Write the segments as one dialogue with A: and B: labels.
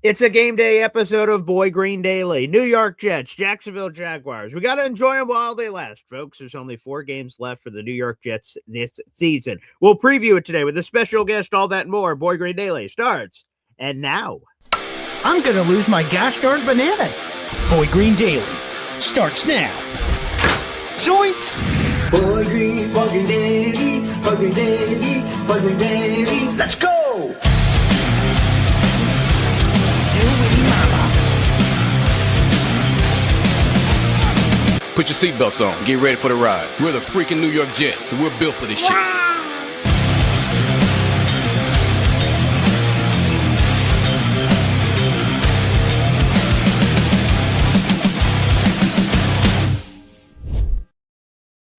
A: It's a game day episode of Boy Green Daily. New York Jets, Jacksonville Jaguars. We got to enjoy them while they last, folks. There's only 4 games left for the New York Jets this season. We'll preview it today with a special guest, all that and more. Boy Green Daily starts. And now,
B: I'm going to lose my gosh darn bananas. Boy Green Daily starts now. Zoinks!
C: Boy Green Daily, Boy Green Daily, Boy Green Daily. Let's go!
D: Put your seatbelts on. Get ready for the ride. We're the freaking New York Jets. We're built for this shit.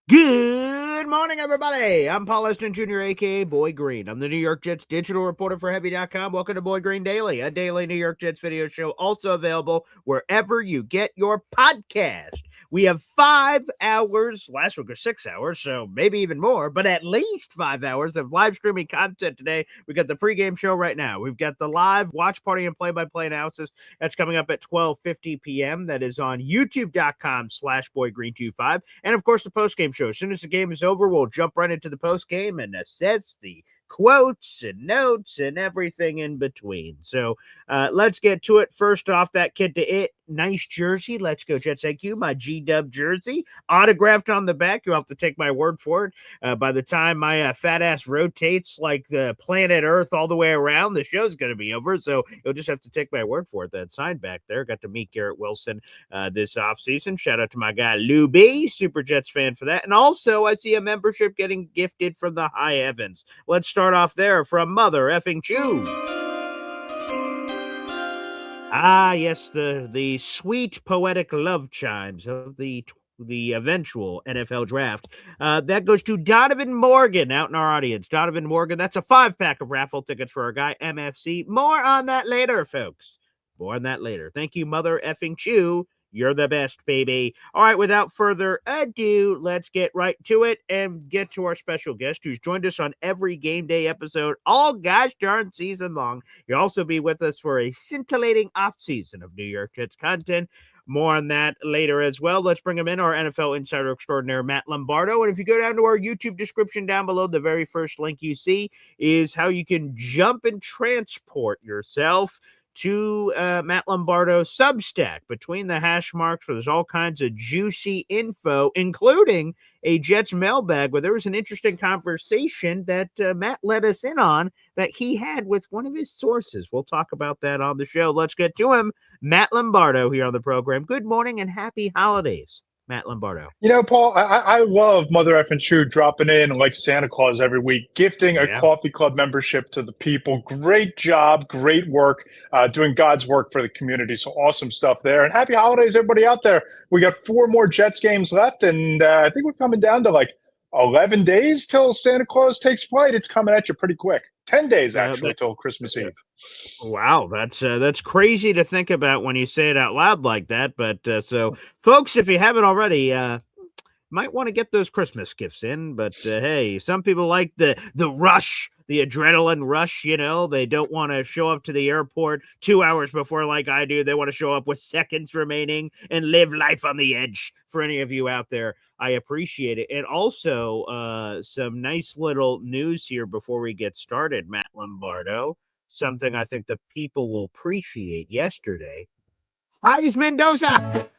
A: good morning, everybody. I'm Paul Eston Jr., a.k.a. Boy Green. I'm the New York Jets digital reporter for Heavy.com. Welcome to Boy Green Daily, a daily New York Jets video show, also available wherever you get your podcast. We have 5 hours, last week was 6 hours, so maybe even more, but at least 5 hours of live streaming content today. We got the pregame show right now. We've got the live watch party and play-by-play analysis. That's coming up at 12:50 p.m. That is on youtube.com/boygreen25. And, of course, the postgame show. As soon as the game is over, we'll jump right into the postgame and assess the quotes and notes and everything in between. So let's get to it. First off, that kid to it. Nice jersey. Let's go, Jets. Thank you. My G-Dub jersey. Autographed on the back. You'll have to take my word for it. By the time my fat ass rotates like the planet Earth all the way around, the show's going to be over. So you'll just have to take my word for it. That sign back there. Got to meet Garrett Wilson this offseason. Shout out to my guy, Lou B. Super Jets fan for that. And also, I see a membership getting gifted from the high heavens. Let's start off there from Mother Effing Chew. Ah, yes, the sweet poetic love chimes of the eventual NFL draft. That goes to Donovan Morgan out in our audience. Donovan Morgan, that's a 5-pack of raffle tickets for our guy, MFC. More on that later, folks. More on that later. Thank you, Mother Effing Chew. You're the best, baby. All right, without further ado, let's get right to it and get to our special guest who's joined us on every game day episode all gosh darn season long. You'll also be with us for a scintillating offseason of New York Jets content. More on that later as well. Let's bring him in, our NFL insider extraordinaire, Matt Lombardo. And if you go down to our YouTube description down below, the very first link you see is how you can jump and transport yourself to Matt Lombardo's Substack between the hash marks, where there's all kinds of juicy info, including a Jets mailbag where there was an interesting conversation that Matt let us in on that he had with one of his sources. We'll talk about that on the show. Let's get to him. Matt Lombardo here on the program. Good morning and happy holidays, Matt Lombardo.
E: You know, Paul, I love Mother Effing Chew dropping in like Santa Claus every week, gifting a coffee club membership to the people. Great job, great work, doing God's work for the community. So awesome stuff there. And happy holidays, everybody out there. We got 4 more Jets games left, and I think we're coming down to like 11 days till Santa Claus takes flight. It's coming at you pretty quick. 10 days, actually, till Christmas Eve.
A: Wow, that's crazy to think about when you say it out loud like that. But so, folks, if you haven't already, might want to get those Christmas gifts in. But hey, some people like the rush, the adrenaline rush. You know, they don't want to show up to the airport 2 hours before, like I do. They want to show up with seconds remaining and live life on the edge. For any of you out there, I appreciate it. And also, some nice little news here before we get started, Matt Lombardo. Something I think the people will appreciate yesterday. Heis Mendoza.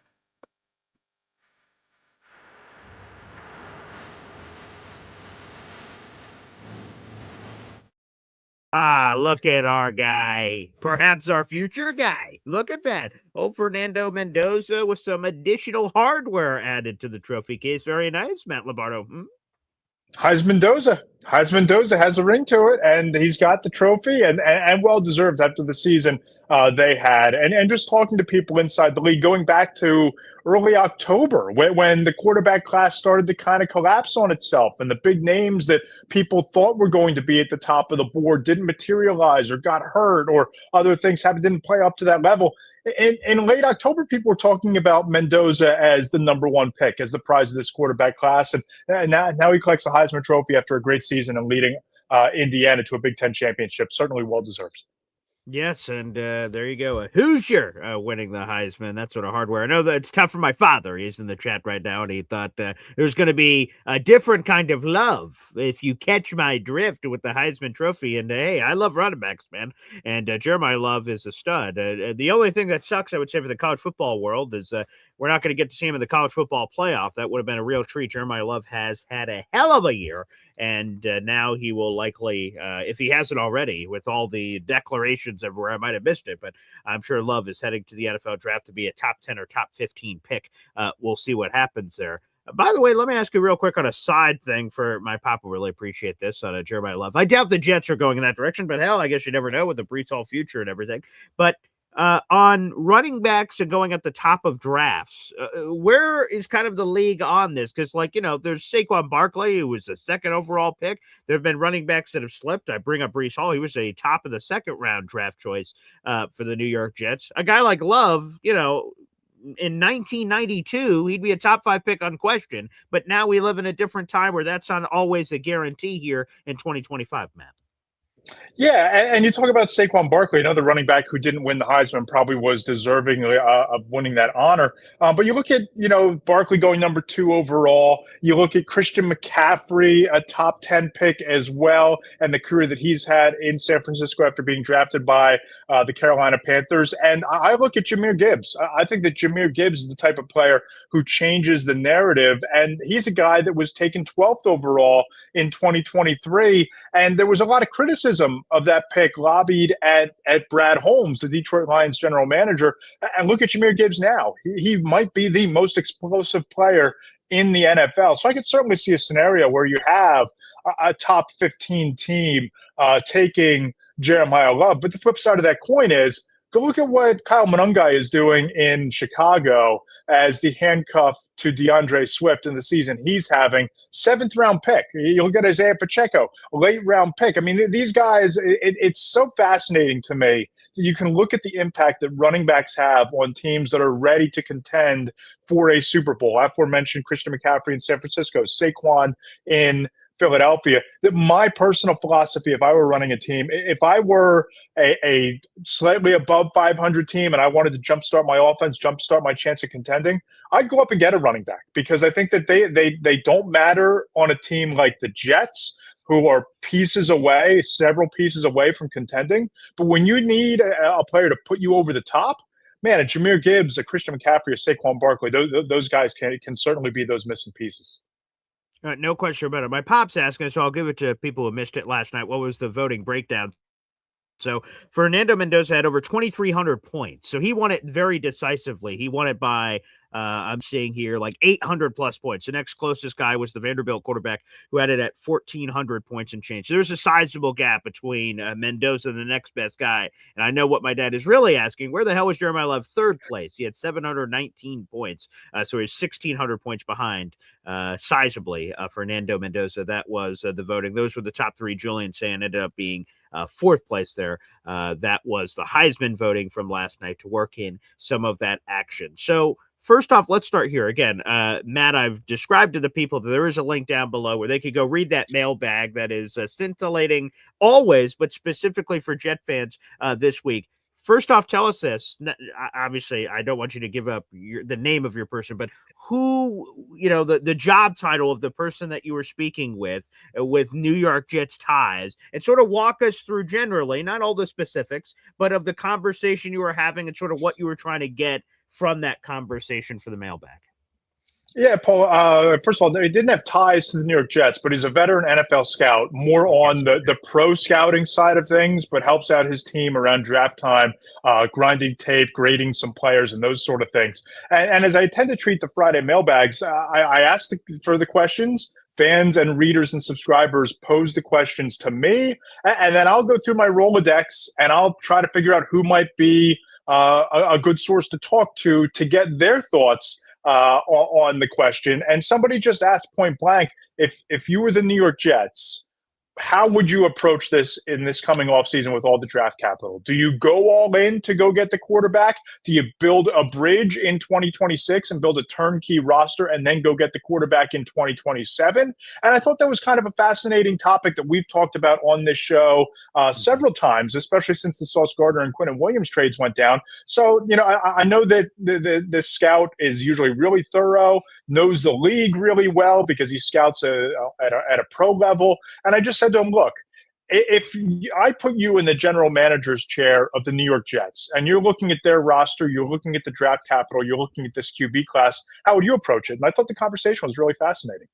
A: Ah, look at our guy. Perhaps our future guy. Look at that. Old Fernando Mendoza with some additional hardware added to the trophy case. Very nice, Matt Lombardo.
E: Heis Mendoza. Heis Mendoza has a ring to it, and he's got the trophy, and well-deserved after the season they had. And just talking to people inside the league, going back to early October, when the quarterback class started to kind of collapse on itself, and the big names that people thought were going to be at the top of the board didn't materialize or got hurt, or other things didn't play up to that level. In late October, people were talking about Mendoza as the number 1 pick, as the prize of this quarterback class. And now he collects the Heisman Trophy after a great season and leading Indiana to a Big Ten championship. Certainly well-deserved.
A: Yes, and there you go. A Hoosier winning the Heisman. That's sort of hardware. I know that it's tough for my father. He's in the chat right now, and he thought there's going to be a different kind of love if you catch my drift with the Heisman Trophy. And hey, I love running backs, man. And Jeremiah Love is a stud. The only thing that sucks, I would say, for the college football world is we're not going to get to see him in the college football playoff. That would have been a real treat. Jeremiah Love has had a hell of a year. And now he will likely, if he hasn't already, with all the declarations everywhere, I might have missed it, but I'm sure Love is heading to the NFL draft to be a top 10 or top 15 pick. We'll see what happens there. By the way, let me ask you real quick on a side thing for my papa. Really appreciate this on Jeremiah Love. I doubt the Jets are going in that direction, but hell, I guess you never know with the Brees Hall future and everything. But on running backs and going at the top of drafts, where is kind of the league on this? Because, like, there's Saquon Barkley, who was the second overall pick. There have been running backs that have slipped. I bring up Brees Hall. He was a top of the second round draft choice for the New York Jets. A guy like Love, in 1992, he'd be a top 5 pick unquestioned. But now we live in a different time where that's not always a guarantee here in 2025, Matt.
E: Yeah, and you talk about Saquon Barkley, another running back who didn't win the Heisman, probably was deserving of winning that honor. But you look at, Barkley going number 2 overall. You look at Christian McCaffrey, a top 10 pick as well, and the career that he's had in San Francisco after being drafted by the Carolina Panthers. And I look at Jahmyr Gibbs. I think that Jahmyr Gibbs is the type of player who changes the narrative. And he's a guy that was taken 12th overall in 2023. And there was a lot of criticism of that pick lobbied at Brad Holmes, the Detroit Lions general manager. And look at Jahmyr Gibbs now. He might be the most explosive player in the NFL. So I could certainly see a scenario where you have a top 15 team taking Jeremiah Love. But the flip side of that coin is, go look at what Kyle Monangai is doing in Chicago as the handcuff to DeAndre Swift in the season he's having. 7th round pick. You look at Isaiah Pacheco, late round pick. I mean, these guys, it's so fascinating to me that you can look at the impact that running backs have on teams that are ready to contend for a Super Bowl. Aforementioned Christian McCaffrey in San Francisco, Saquon in Philadelphia. That my personal philosophy, if I were running a team, if I were a slightly above 500 team and I wanted to jumpstart my offense, jumpstart my chance of contending, I'd go up and get a running back, because I think that they don't matter on a team like the Jets, who are pieces away, several pieces away from contending. But when you need a player to put you over the top, man, a Jahmyr Gibbs, a Christian McCaffrey, a Saquon Barkley, those guys can certainly be those missing pieces.
A: No question about it. My pop's asking, so I'll give it to people who missed it last night. What was the voting breakdown? So Fernando Mendoza had over 2,300 points. So he won it very decisively. He won it by, I'm seeing here, like 800 plus points. The next closest guy was the Vanderbilt quarterback, who had it at 1,400 points and change. So there's a sizable gap between Mendoza and the next best guy. And I know what my dad is really asking: where the hell was Jeremiah Love 3rd place? He had 719 points. So he's 1,600 points behind, sizably, Fernando Mendoza. That was the voting. Those were the top 3. Julian Sand ended up being 4th place there. That was the Heisman voting from last night to work in some of that action. So first off, let's start here. Again, Matt, I've described to the people that there is a link down below where they could go read that mailbag that is scintillating always, but specifically for Jet fans this week. First off, tell us this. Obviously, I don't want you to give up the name of your person, but who, the job title of the person that you were speaking with New York Jets ties, and sort of walk us through generally, not all the specifics, but of the conversation you were having and sort of what you were trying to get from that conversation for the mailbag.
E: Yeah, Paul, first of all, he didn't have ties to the New York Jets, but he's a veteran NFL scout, more on the pro scouting side of things, but helps out his team around draft time, grinding tape, grading some players, and those sort of things. And as I tend to treat the Friday mailbags, I ask for the questions. Fans and readers and subscribers pose the questions to me, and then I'll go through my Rolodex, and I'll try to figure out who might be a good source to talk to get their thoughts on the question. And somebody just asked point blank, if you were the New York Jets, how would you approach this in this coming offseason with all the draft capital? Do you go all in to go get the quarterback? Do you build a bridge in 2026 and build a turnkey roster and then go get the quarterback in 2027? And I thought that was kind of a fascinating topic that we've talked about on this show several times, especially since the Sauce Gardner and Quinnen Williams trades went down. So, I know that the scout is usually really thorough, knows the league really well because he scouts at a pro level. And I just said to him, look, if I put you in the general manager's chair of the New York Jets and you're looking at their roster, you're looking at the draft capital, you're looking at this QB class, how would you approach it? And I thought the conversation was really fascinating.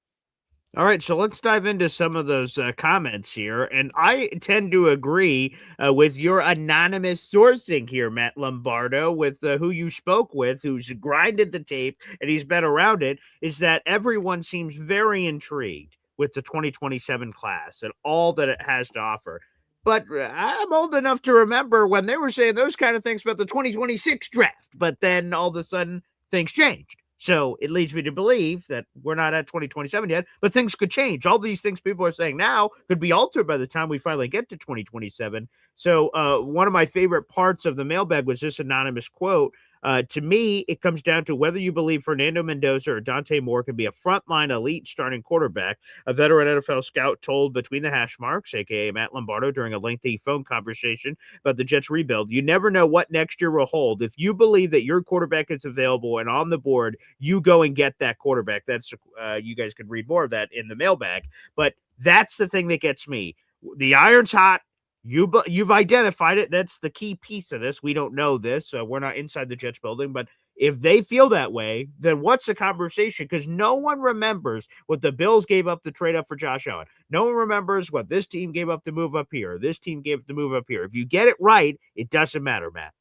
A: All right, so let's dive into some of those comments here. And I tend to agree with your anonymous sourcing here, Matt Lombardo, with who you spoke with, who's grinded the tape and he's been around it, is that everyone seems very intrigued with the 2027 class and all that it has to offer. But I'm old enough to remember when they were saying those kind of things about the 2026 draft, but then all of a sudden things changed. So it leads me to believe that we're not at 2027 yet, but things could change. All these things people are saying now could be altered by the time we finally get to 2027. So one of my favorite parts of the mailbag was this anonymous quote. To me, it comes down to whether you believe Fernando Mendoza or Dante Moore can be a frontline elite starting quarterback. A veteran NFL scout told Between the Hash Marks, aka Matt Lombardo, during a lengthy phone conversation about the Jets rebuild, you never know what next year will hold. If you believe that your quarterback is available and on the board, you go and get that quarterback. That's you guys could read more of that in the mailbag. But that's the thing that gets me. The iron's hot. You've identified it. That's the key piece of this. We don't know this. We're not inside the Jets building, but if they feel that way, then what's the conversation? Because no one remembers what the Bills gave up to trade up for Josh Allen. No one remembers what this team gave up to move up here. This team gave to move up here. If you get it right, it doesn't matter, Matt.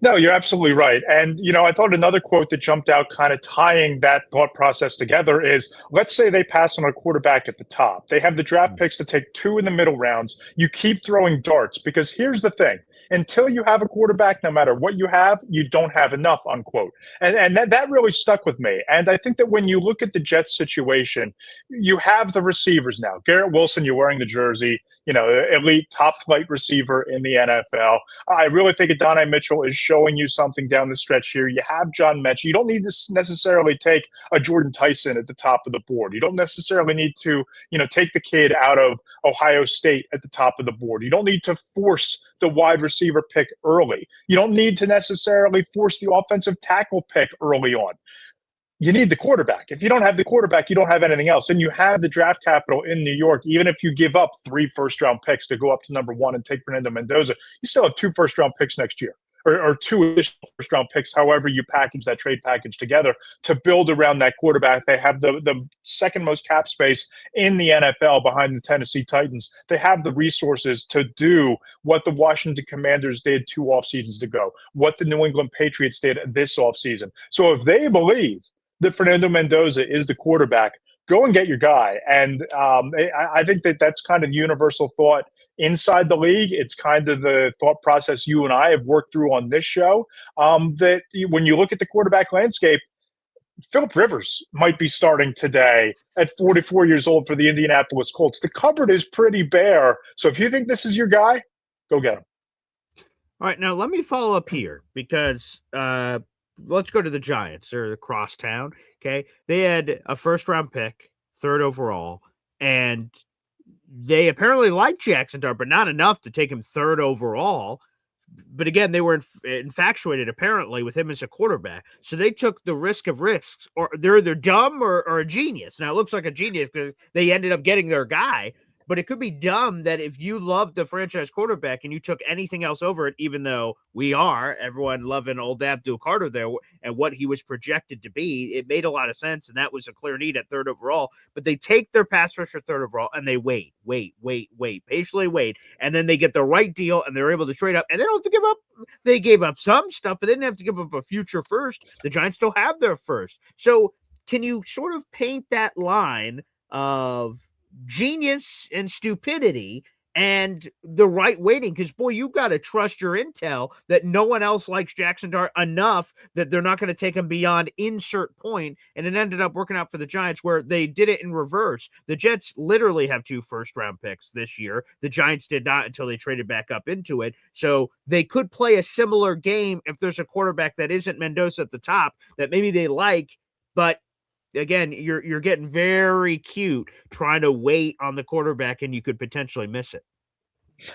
E: No, you're absolutely right. And, I thought another quote that jumped out kind of tying that thought process together is, let's say they pass on a quarterback at the top. They have the draft picks to take 2 in the middle rounds. You keep throwing darts because here's the thing. Until you have a quarterback, no matter what you have, you don't have enough, unquote. And that really stuck with me. And I think that when you look at the Jets situation, you have the receivers now. Garrett Wilson, you're wearing the jersey, elite top flight receiver in the NFL. I really think Adonai Mitchell is showing you something down the stretch here. You have John Mechie. You don't need to necessarily take a Jordan Tyson at the top of the board. You don't necessarily need to, take the kid out of Ohio State at the top of the board. You don't need to force the wide receiver pick early. You don't need to necessarily force the offensive tackle pick early on. You need the quarterback. If you don't have the quarterback, you don't have anything else. And you have the draft capital in New York. Even if you give up 3 first-round picks to go up to number 1 and take Fernando Mendoza, you still have 2 first-round picks next year. Or 2 additional first-round picks, however you package that trade package together to build around that quarterback. They have the second most cap space in the NFL behind the Tennessee Titans. They have the resources to do what the Washington Commanders did 2 off seasons ago, what the New England Patriots did this offseason. So if they believe that Fernando Mendoza is the quarterback, go and get your guy. And I think that that's kind of universal thought inside the league. It's kind of the thought process you and I have worked through on this show, that when you look at the quarterback landscape, Phillip Rivers might be starting today at 44 years old for the Indianapolis Colts. The cupboard is pretty bare. So if you think this is your guy, go get him.
A: All right, now let me follow up here because let's go to the Giants. They're across town, okay? They had a first-round pick, 3rd overall, and they apparently like Jackson Dart, but not enough to take him 3rd overall. But again, they were infatuated apparently with him as a quarterback. So they took the risk of risks, or they're either dumb or a genius. Now it looks like a genius because they ended up getting their guy, but it could be dumb that if you loved the franchise quarterback and you took anything else over it, even though everyone loving old Abdul Carter there and what he was projected to be, it made a lot of sense. And that was a clear need at 3rd overall, but they take their pass rusher 3rd overall and they wait, patiently wait. And then they get the right deal and they're able to trade up and they don't have to give up. They gave up some stuff, but they didn't have to give up a future first. The Giants still have their first. So can you sort of paint that line of genius and stupidity and the right weighting, because boy, you got to trust your intel that no one else likes Jackson Dart enough that they're not going to take him beyond insert point. And it ended up working out for the Giants, where they did it in reverse. The Jets literally have 2 first-round picks this year. The Giants did not until they traded back up into it. So they could play a similar game if there's a quarterback that isn't Mendoza at the top that maybe they like, but again, you're getting very cute trying to wait on the quarterback, and you could potentially miss it.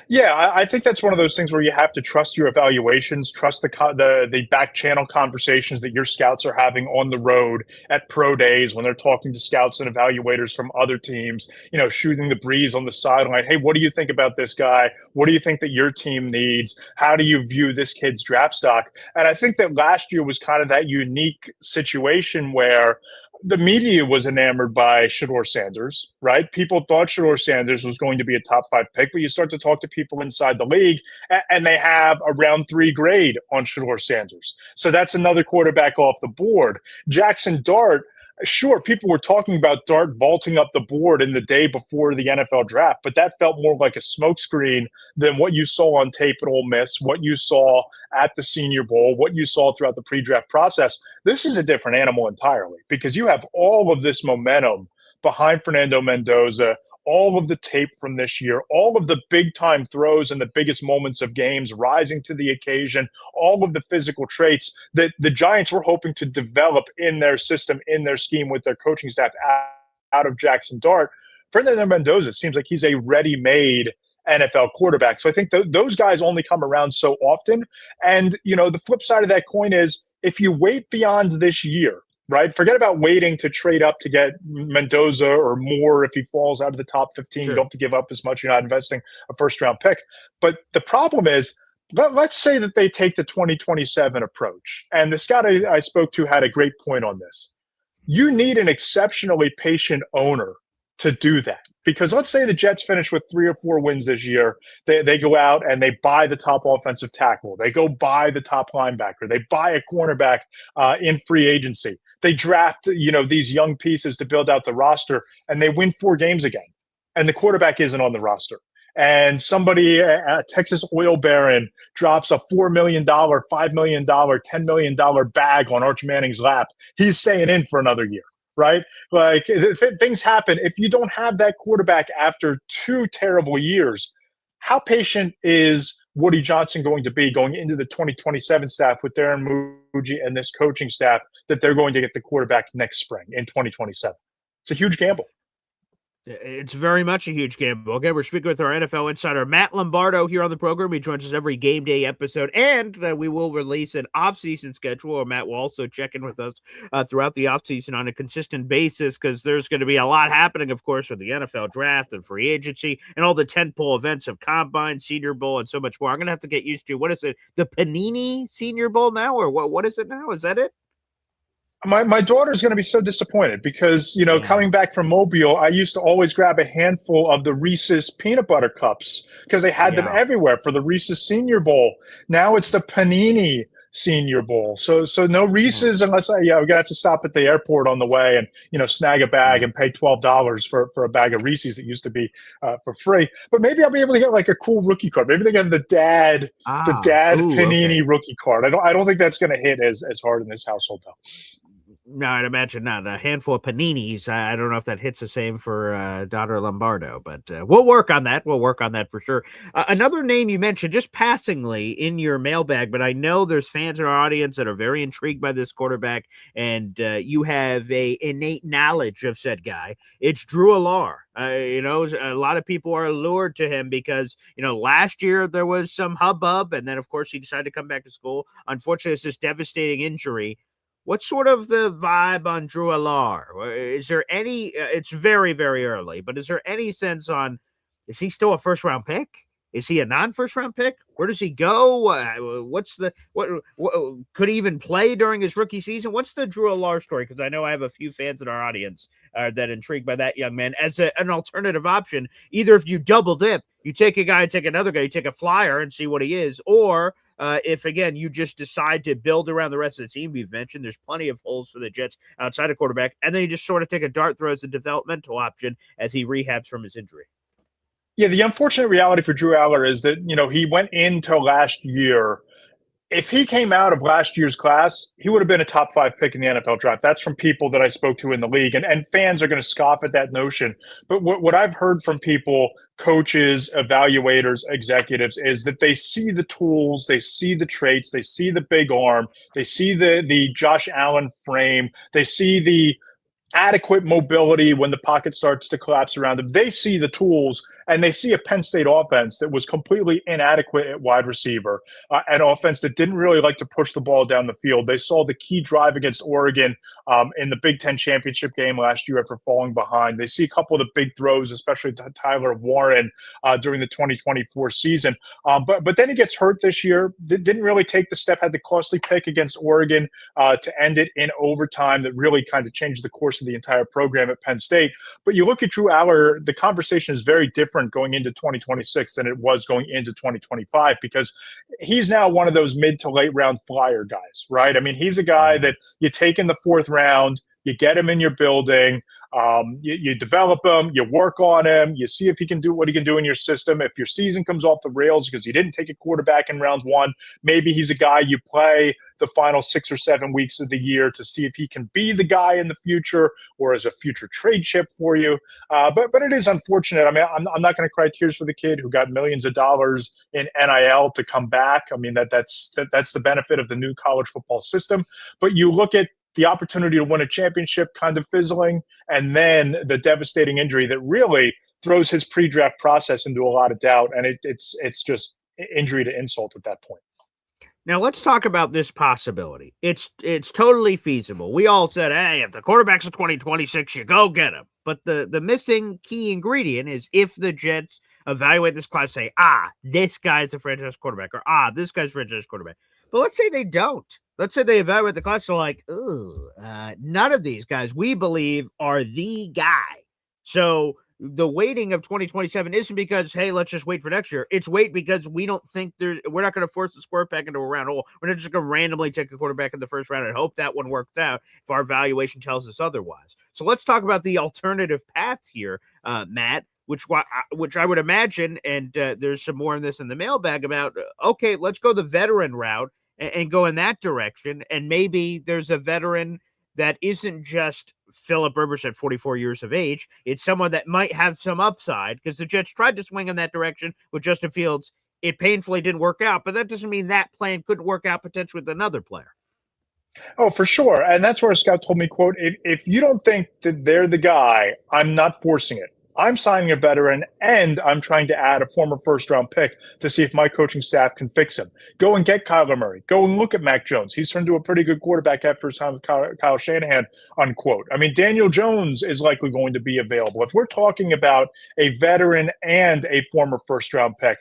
E: Yeah, I think that's one of those things where you have to trust your evaluations, trust the back channel conversations that your scouts are having on the road at pro days when they're talking to scouts and evaluators from other teams, shooting the breeze on the sideline. Hey, what do you think about this guy? What do you think that your team needs? How do you view this kid's draft stock? And I think that last year was kind of that unique situation where the media was enamored by Shedeur Sanders, right? People thought Shedeur Sanders was going to be a top 5 pick, but you start to talk to people inside the league, and they have a round 3 grade on Shedeur Sanders. So that's another quarterback off the board. Jackson Dart, sure, people were talking about Dart vaulting up the board in the day before the NFL draft, but that felt more like a smokescreen than what you saw on tape at Ole Miss, what you saw at the Senior Bowl, what you saw throughout the pre-draft process. This is a different animal entirely because you have all of this momentum behind Fernando Mendoza, all of the tape from this year, all of the big-time throws and the biggest moments of games rising to the occasion, all of the physical traits that the Giants were hoping to develop in their system, in their scheme with their coaching staff out of Jackson Dart. Fernando Mendoza seems like he's a ready-made NFL quarterback. So I think those guys only come around so often. And, the flip side of that coin is if you wait beyond this year, right? Forget about waiting to trade up to get Mendoza or more if he falls out of the top 15. Sure. You don't have to give up as much. You're not investing a first-round pick. But the problem is, let's say that they take the 2027 approach. And the scout I spoke to had a great point on this. You need an exceptionally patient owner to do that. Because let's say the Jets finish with 3 or 4 wins this year. They go out and they buy the top offensive tackle. They go buy the top linebacker. They buy a cornerback in free agency. They draft, these young pieces to build out the roster, and they win 4 games again. And the quarterback isn't on the roster. And somebody, a Texas oil baron, drops a $4 million, $5 million, $10 million bag on Arch Manning's lap. He's staying in for another year. Right? Like things happen. If you don't have that quarterback after 2 terrible years, how patient is Woody Johnson going to be going into the 2027 staff with Darren Muji and this coaching staff that they're going to get the quarterback next spring in 2027? It's a huge gamble.
A: It's very much a huge gamble. Okay, we're speaking with our NFL insider, Matt Lombardo, here on the program. He joins us every game day episode, and we will release an off-season schedule, or Matt will also check in with us throughout the off-season on a consistent basis, because there's going to be a lot happening, of course, with the NFL draft and free agency and all the tentpole events of Combine, Senior Bowl, and so much more. I'm going to have to get used to, what is it, the Panini Senior Bowl now, or what is it now? Is that it?
E: My daughter's going to be so disappointed because, coming back from Mobile, I used to always grab a handful of the Reese's peanut butter cups because they had them everywhere for the Reese's Senior Bowl. Now it's the Panini Senior Bowl. So no Reese's unless we're going to have to stop at the airport on the way and, snag a bag and pay $12 for a bag of Reese's that used to be for free. But maybe I'll be able to get like a cool rookie card. Maybe they get the dad Panini rookie card. I don't think that's going to hit as hard in this household though.
A: No, I'd imagine not. A handful of paninis. I don't know if that hits the same for daughter Lombardo, but we'll work on that. We'll work on that for sure. Another name you mentioned just passingly in your mailbag, but I know there's fans in our audience that are very intrigued by this quarterback, and you have a innate knowledge of said guy. It's Drew Allar. A lot of people are allured to him because, last year there was some hubbub, and then, of course, he decided to come back to school. Unfortunately, it's this devastating injury. What's sort of the vibe on Drew Allar? Is there any, it's very, very early, but is there any sense on, is he still a first-round pick? Is he a non-first-round pick? Where does he go? What could he even play during his rookie season? What's the Drew Allar story? Because I know I have a few fans in our audience that are intrigued by that young man as an alternative option. Either if you double dip, you take a guy and take another guy, you take a flyer and see what he is, or if, again, you just decide to build around the rest of the team. We've mentioned there's plenty of holes for the Jets outside of quarterback, and then you just sort of take a dart throw as a developmental option as he rehabs from his injury.
E: Yeah, the unfortunate reality for Drew Aller is that, he went into last year. If he came out of last year's class, he would have been a top 5 pick in the NFL draft. That's from people that I spoke to in the league. And fans are going to scoff at that notion. But what I've heard from people, coaches, evaluators, executives, is that they see the tools, they see the traits, they see the big arm, they see the Josh Allen frame, they see the adequate mobility when the pocket starts to collapse around them. They see the tools, and they see a Penn State offense that was completely inadequate at wide receiver, an offense that didn't really like to push the ball down the field. They saw the key drive against Oregon in the Big Ten championship game last year after falling behind. They see a couple of the big throws, especially to Tyler Warren during the 2024 season. But then he gets hurt this year. Didn't really take the step, had the costly pick against Oregon to end it in overtime that really kind of changed the course of the entire program at Penn State. But you look at Drew Aller, the conversation is very different going into 2026 than it was going into 2025, because he's now one of those mid to late round flyer guys, right? I mean, he's a guy that you take in the 4th round, you get him in your building, you develop him, you work on him, you see if he can do what he can do in your system. If your season comes off the rails because you didn't take a quarterback in round 1, maybe he's a guy you play the final 6 or 7 weeks of the year to see if he can be the guy in the future or as a future trade chip for you. But it is unfortunate. I mean, I'm not going to cry tears for the kid who got millions of dollars in NIL to come back. I mean, that's the benefit of the new college football system. But you look at the opportunity to win a championship kind of fizzling, and then the devastating injury that really throws his pre-draft process into a lot of doubt. And it's just injury to insult at that point.
A: Now let's talk about this possibility. It's totally feasible. We all said, hey, if the quarterback's in 2026, you go get him. But the missing key ingredient is if the Jets evaluate this class, say, this guy's a franchise quarterback, or this guy's a franchise quarterback. But let's say they don't. Let's say they evaluate the class, they're like, none of these guys we believe are the guy. So the waiting of 2027 isn't because, hey, let's just wait for next year. It's wait because we don't think we're not going to force the square peg into a round hole. We're not just going to randomly take a quarterback in the first round and hope that one works out if our valuation tells us otherwise. So let's talk about the alternative path here, Matt, which I would imagine, and there's some more in this in the mailbag about, okay, let's go the veteran route and go in that direction. And maybe there's a veteran that isn't just Philip Rivers at 44 years of age. It's someone that might have some upside, because the Jets tried to swing in that direction with Justin Fields. It painfully didn't work out, but that doesn't mean that plan couldn't work out potentially with another player.
E: Oh, for sure. And that's where a scout told me, quote, if you don't think that they're the guy, I'm not forcing it. I'm signing a veteran, and I'm trying to add a former first-round pick to see if my coaching staff can fix him. Go and get Kyler Murray. Go and look at Mac Jones. He's turned into a pretty good quarterback after his time with Kyle Shanahan, unquote. I mean, Daniel Jones is likely going to be available. If we're talking about a veteran and a former first-round pick,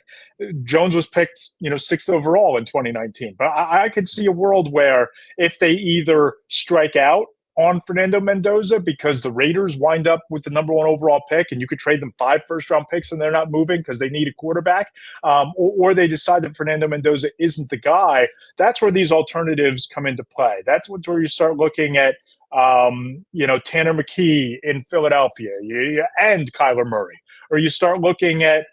E: Jones was picked, 6th overall in 2019. But I could see a world where if they either strike out on Fernando Mendoza because the Raiders wind up with the number 1 overall pick, and you could trade them 5 first-round picks and they're not moving because they need a quarterback, or they decide that Fernando Mendoza isn't the guy, that's where these alternatives come into play. That's where you start looking at Tanner McKee in Philadelphia and Kyler Murray, or you start looking at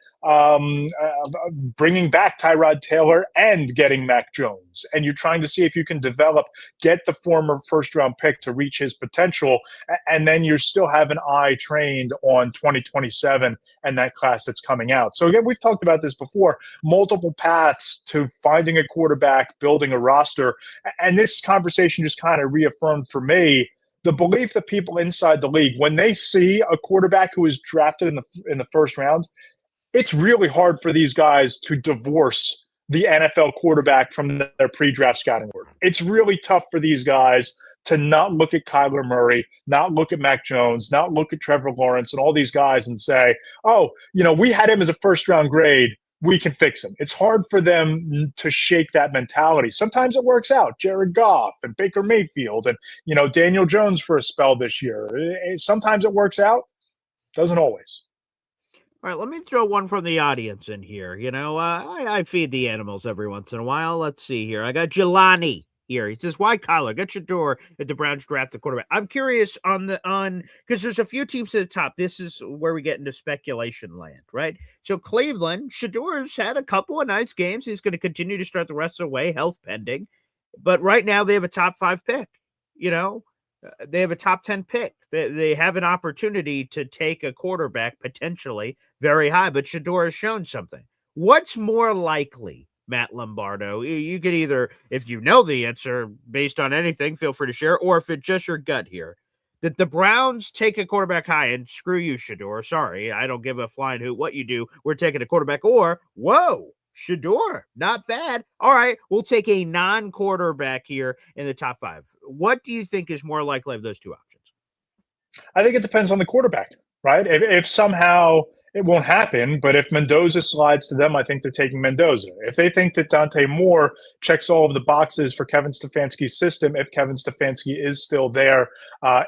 E: bringing back Tyrod Taylor and getting Mac Jones. And you're trying to see if you can get the former first-round pick to reach his potential, and then you still have an eye trained on 2027 and that class that's coming out. So again, we've talked about this before, multiple paths to finding a quarterback, building a roster. And this conversation just kind of reaffirmed for me the belief that people inside the league, when they see a quarterback who is drafted in the first round, it's really hard for these guys to divorce the NFL quarterback from their pre-draft scouting work. It's really tough for these guys to not look at Kyler Murray, not look at Mac Jones, not look at Trevor Lawrence and all these guys and say, we had him as a first-round grade. We can fix him. It's hard for them to shake that mentality. Sometimes it works out. Jared Goff and Baker Mayfield and, Daniel Jones for a spell this year. Sometimes it works out. Doesn't always.
A: All right, let me throw one from the audience in here. I feed the animals every once in a while. Let's see here. I got Jelani. here. He says, "Why Kyler? Get Shador at the Browns draft the quarterback." I'm curious on because there's a few teams at the top. This is where we get into speculation land, right? So Cleveland, Shador's had a couple of nice games. He's going to continue to start the rest of the way, health pending. But right now they have a top 5 pick. They have a top 10 pick. They have an opportunity to take a quarterback potentially very high, but Shador has shown something. What's more likely, Matt Lombardo? You could either, if you know the answer based on anything, feel free to share, or if it's just your gut here, that the Browns take a quarterback high and screw you, Shador. Sorry, I don't give a flying hoot what you do. We're taking a quarterback. Or, whoa, Shador, not bad. All right, we'll take a non-quarterback here in the top 5. What do you think is more likely of those two options?
E: I think it depends on the quarterback, right? If somehow it won't happen, but if Mendoza slides to them, I think they're taking Mendoza. If they think that Dante Moore checks all of the boxes for Kevin Stefanski's system, if Kevin Stefanski is still there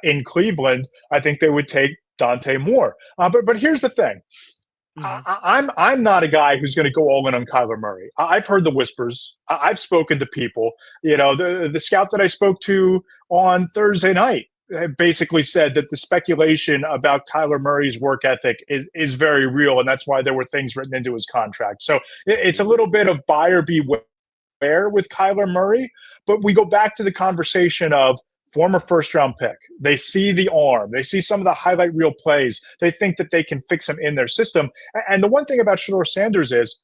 E: in Cleveland, I think they would take Dante Moore. But here's the thing. I'm not a guy who's going to go all in on Kyler Murray. I've heard the whispers. I've spoken to people. The scout that I spoke to on Thursday night basically said that the speculation about Kyler Murray's work ethic is very real, and that's why there were things written into his contract. So it's a little bit of buyer beware with Kyler Murray. But we go back to the conversation of former first-round pick. They see the arm. They see some of the highlight reel plays. They think that they can fix him in their system. And the one thing about Shador Sanders is,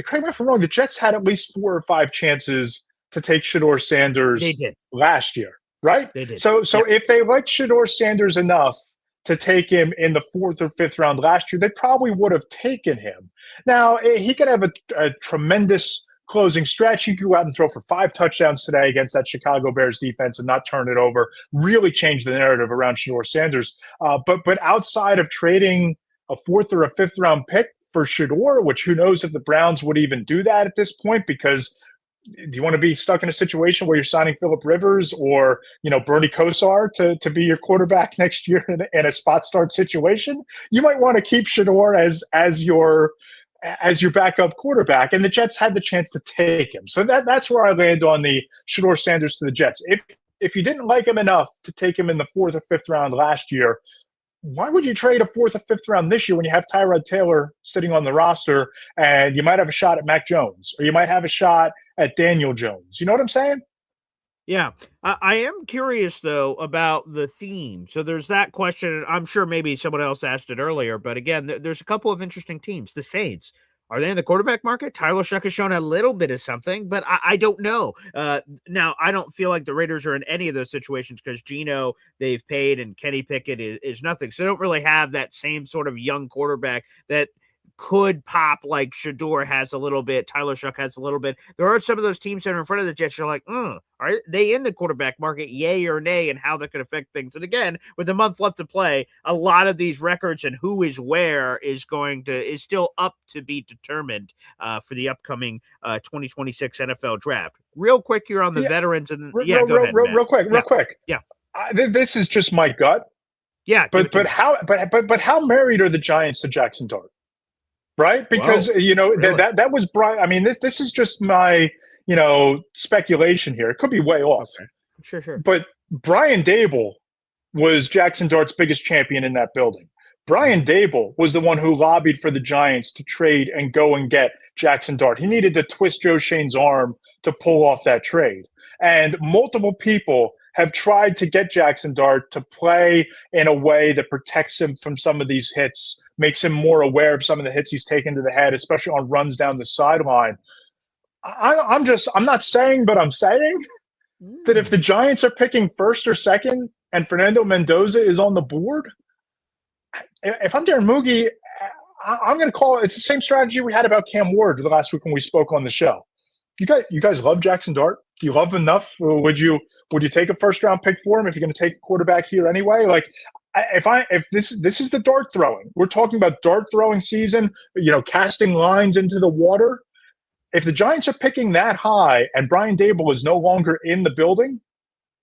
E: correct me if I'm wrong, the Jets had at least 4 or 5 chances to take Shador Sanders last year, right?
A: They did.
E: So if they liked Shador Sanders enough to take him in the 4th or 5th round last year, they probably would have taken him. Now, he could have a tremendous closing stretch. He could go out and throw for 5 touchdowns today against that Chicago Bears defense and not turn it over. Really change the narrative around Shador Sanders. But outside of trading a 4th or a 5th round pick for Shador, which who knows if the Browns would even do that at this point, because do you want to be stuck in a situation where you're signing Phillip Rivers or Bernie Kosar to be your quarterback next year in a spot start situation? You might want to keep Shador as your backup quarterback, and the Jets had the chance to take him. So that's where I land on the Shador Sanders to the Jets. If you didn't like him enough to take him in the 4th or 5th round last year, why would you trade a 4th or 5th round this year when you have Tyrod Taylor sitting on the roster and you might have a shot at Mac Jones or you might have a shot at Daniel Jones? You know what I'm saying?
A: Yeah. I am curious, though, about the theme. So there's that question. I'm sure maybe someone else asked it earlier, but again, there's a couple of interesting teams. The Saints, are they in the quarterback market? Tyler Shuck has shown a little bit of something, but I don't know. Now, I don't feel like the Raiders are in any of those situations because Geno, they've paid, and Kenny Pickett is nothing. So they don't really have that same sort of young quarterback that could pop like Shador has a little bit, Tyler Shuck has a little bit. There are some of those teams that are in front of the Jets. You're like, are they in the quarterback market, yay or nay, and how that could affect things? And again, with a month left to play, a lot of these records and who is where is still up to be determined for the upcoming 2026 NFL draft. Real quick here on the veterans, and go ahead,
E: real quick.
A: Yeah,
E: this is just my gut.
A: Yeah,
E: but how married are the Giants to Jackson Dart? Right? Because, really? that was Brian. I mean, this is just my, speculation here. It could be way off.
A: Okay. Sure.
E: But Brian Dable was Jackson Dart's biggest champion in that building. Brian Dable was the one who lobbied for the Giants to trade and go and get Jackson Dart. He needed to twist Joe Shane's arm to pull off that trade. And multiple people have tried to get Jackson Dart to play in a way that protects him from some of these hits, makes him more aware of some of the hits he's taken to the head, especially on runs down the sideline. I'm not saying, but I'm saying that if the Giants are picking 1st or 2nd and Fernando Mendoza is on the board, if I'm Darren Moogie, I'm going to call it. It's the same strategy we had about Cam Ward the last week when we spoke on the show. You guys love Jackson Dart? Do you love him enough? Would you take a 1st round pick for him if you're going to take a quarterback here anyway? Like, if this is the dart throwing, we're talking about dart throwing season, casting lines into the water. If the Giants are picking that high and Brian Dable is no longer in the building,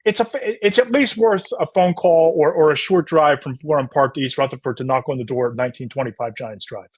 E: it's at least worth a phone call or a short drive from Florham Park to East Rutherford to knock on the door at 1925 Giants Drive.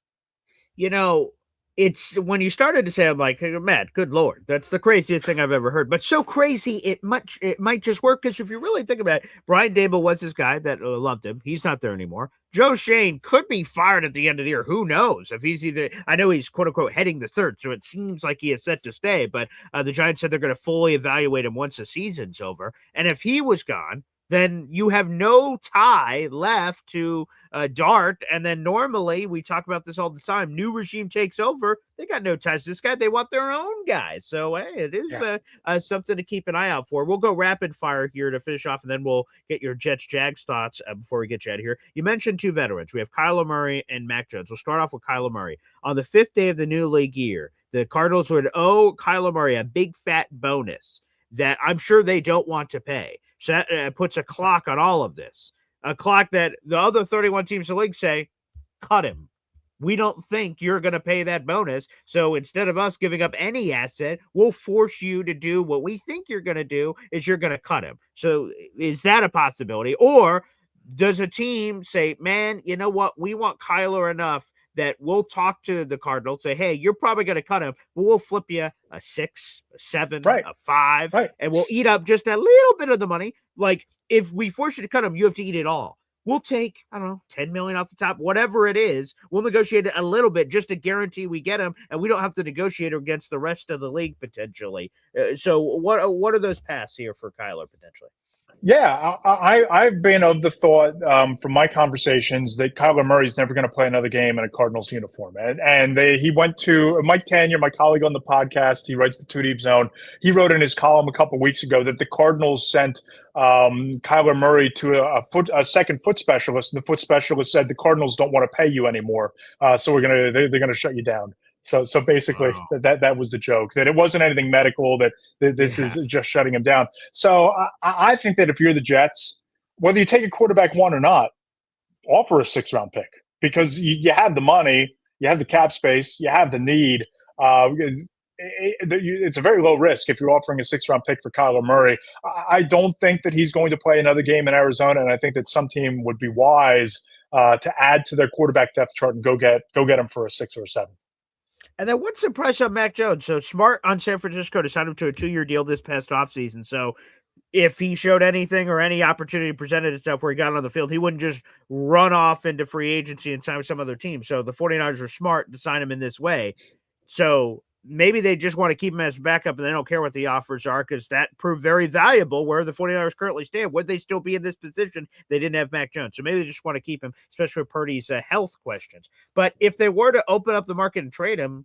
A: it's when you started to say, I'm like, hey, Matt, good Lord, that's the craziest thing I've ever heard. But so crazy, it might just work. Because if you really think about it, Brian Dable was this guy that loved him. He's not there anymore. Joe Shane could be fired at the end of the year. Who knows if he's either, I know he's quote unquote heading the search, so it seems like he is set to stay, but the Giants said they're going to fully evaluate him once the season's over. And if he was gone, then you have no tie left to Dart. And then normally, we talk about this all the time, new regime takes over, they got no ties to this guy. They want their own guy. So, hey, it is something to keep an eye out for. We'll go rapid fire here to finish off, and then we'll get your Jets-Jags thoughts before we get you out of here. You mentioned two veterans. We have Kyler Murray and Mac Jones. We'll start off with Kyler Murray. On the 5th day of the new league year, the Cardinals would owe Kyler Murray a big fat bonus that I'm sure they don't want to pay. So that puts a clock on all of this, a clock that the other 31 teams in the league say, cut him. We don't think you're going to pay that bonus. So instead of us giving up any asset, we'll force you to do what we think you're going to do is you're going to cut him. So is that a possibility? Or does a team say, man, you know what? We want Kyler enough that we'll talk to the Cardinals, say, hey, you're probably going to cut him, but we'll flip you a 6, a 7, a 5, and we'll eat up just a little bit of the money. Like, if we force you to cut him, you have to eat it all. We'll take, I don't know, $10 million off the top, whatever it is. We'll negotiate it a little bit just to guarantee we get him, and we don't have to negotiate against the rest of the league potentially. So what are those paths here for Kyler potentially?
E: Yeah, I've been of the thought from my conversations that Kyler Murray's never going to play another game in a Cardinals uniform. And he went to Mike Tanier, my colleague on the podcast. He writes the Two Deep Zone. He wrote in his column a couple of weeks ago that the Cardinals sent Kyler Murray to a second foot specialist. And the foot specialist said the Cardinals don't want to pay you anymore, so they're going to shut you down. So basically, that was the joke, that it wasn't anything medical, that this is just shutting him down. So I think that if you're the Jets, whether you take a quarterback one or not, offer a 6th-round pick, because you have the money, you have the cap space, you have the need. It's a very low risk if you're offering a 6th-round pick for Kyler Murray. I don't think that he's going to play another game in Arizona, and I think that some team would be wise to add to their quarterback depth chart and go get him for a 6th or a 7th.
A: And then what's the price on Mac Jones? So smart on San Francisco to sign him to a 2-year deal this past offseason. So if he showed anything or any opportunity presented itself where he got on the field, he wouldn't just run off into free agency and sign with some other team. So the 49ers are smart to sign him in this way. So maybe they just want to keep him as backup and they don't care what the offers are, because that proved very valuable where the 49ers currently stand. Would they still be in this position? They didn't have Mac Jones. So maybe they just want to keep him, especially with Purdy's health questions. But if they were to open up the market and trade him,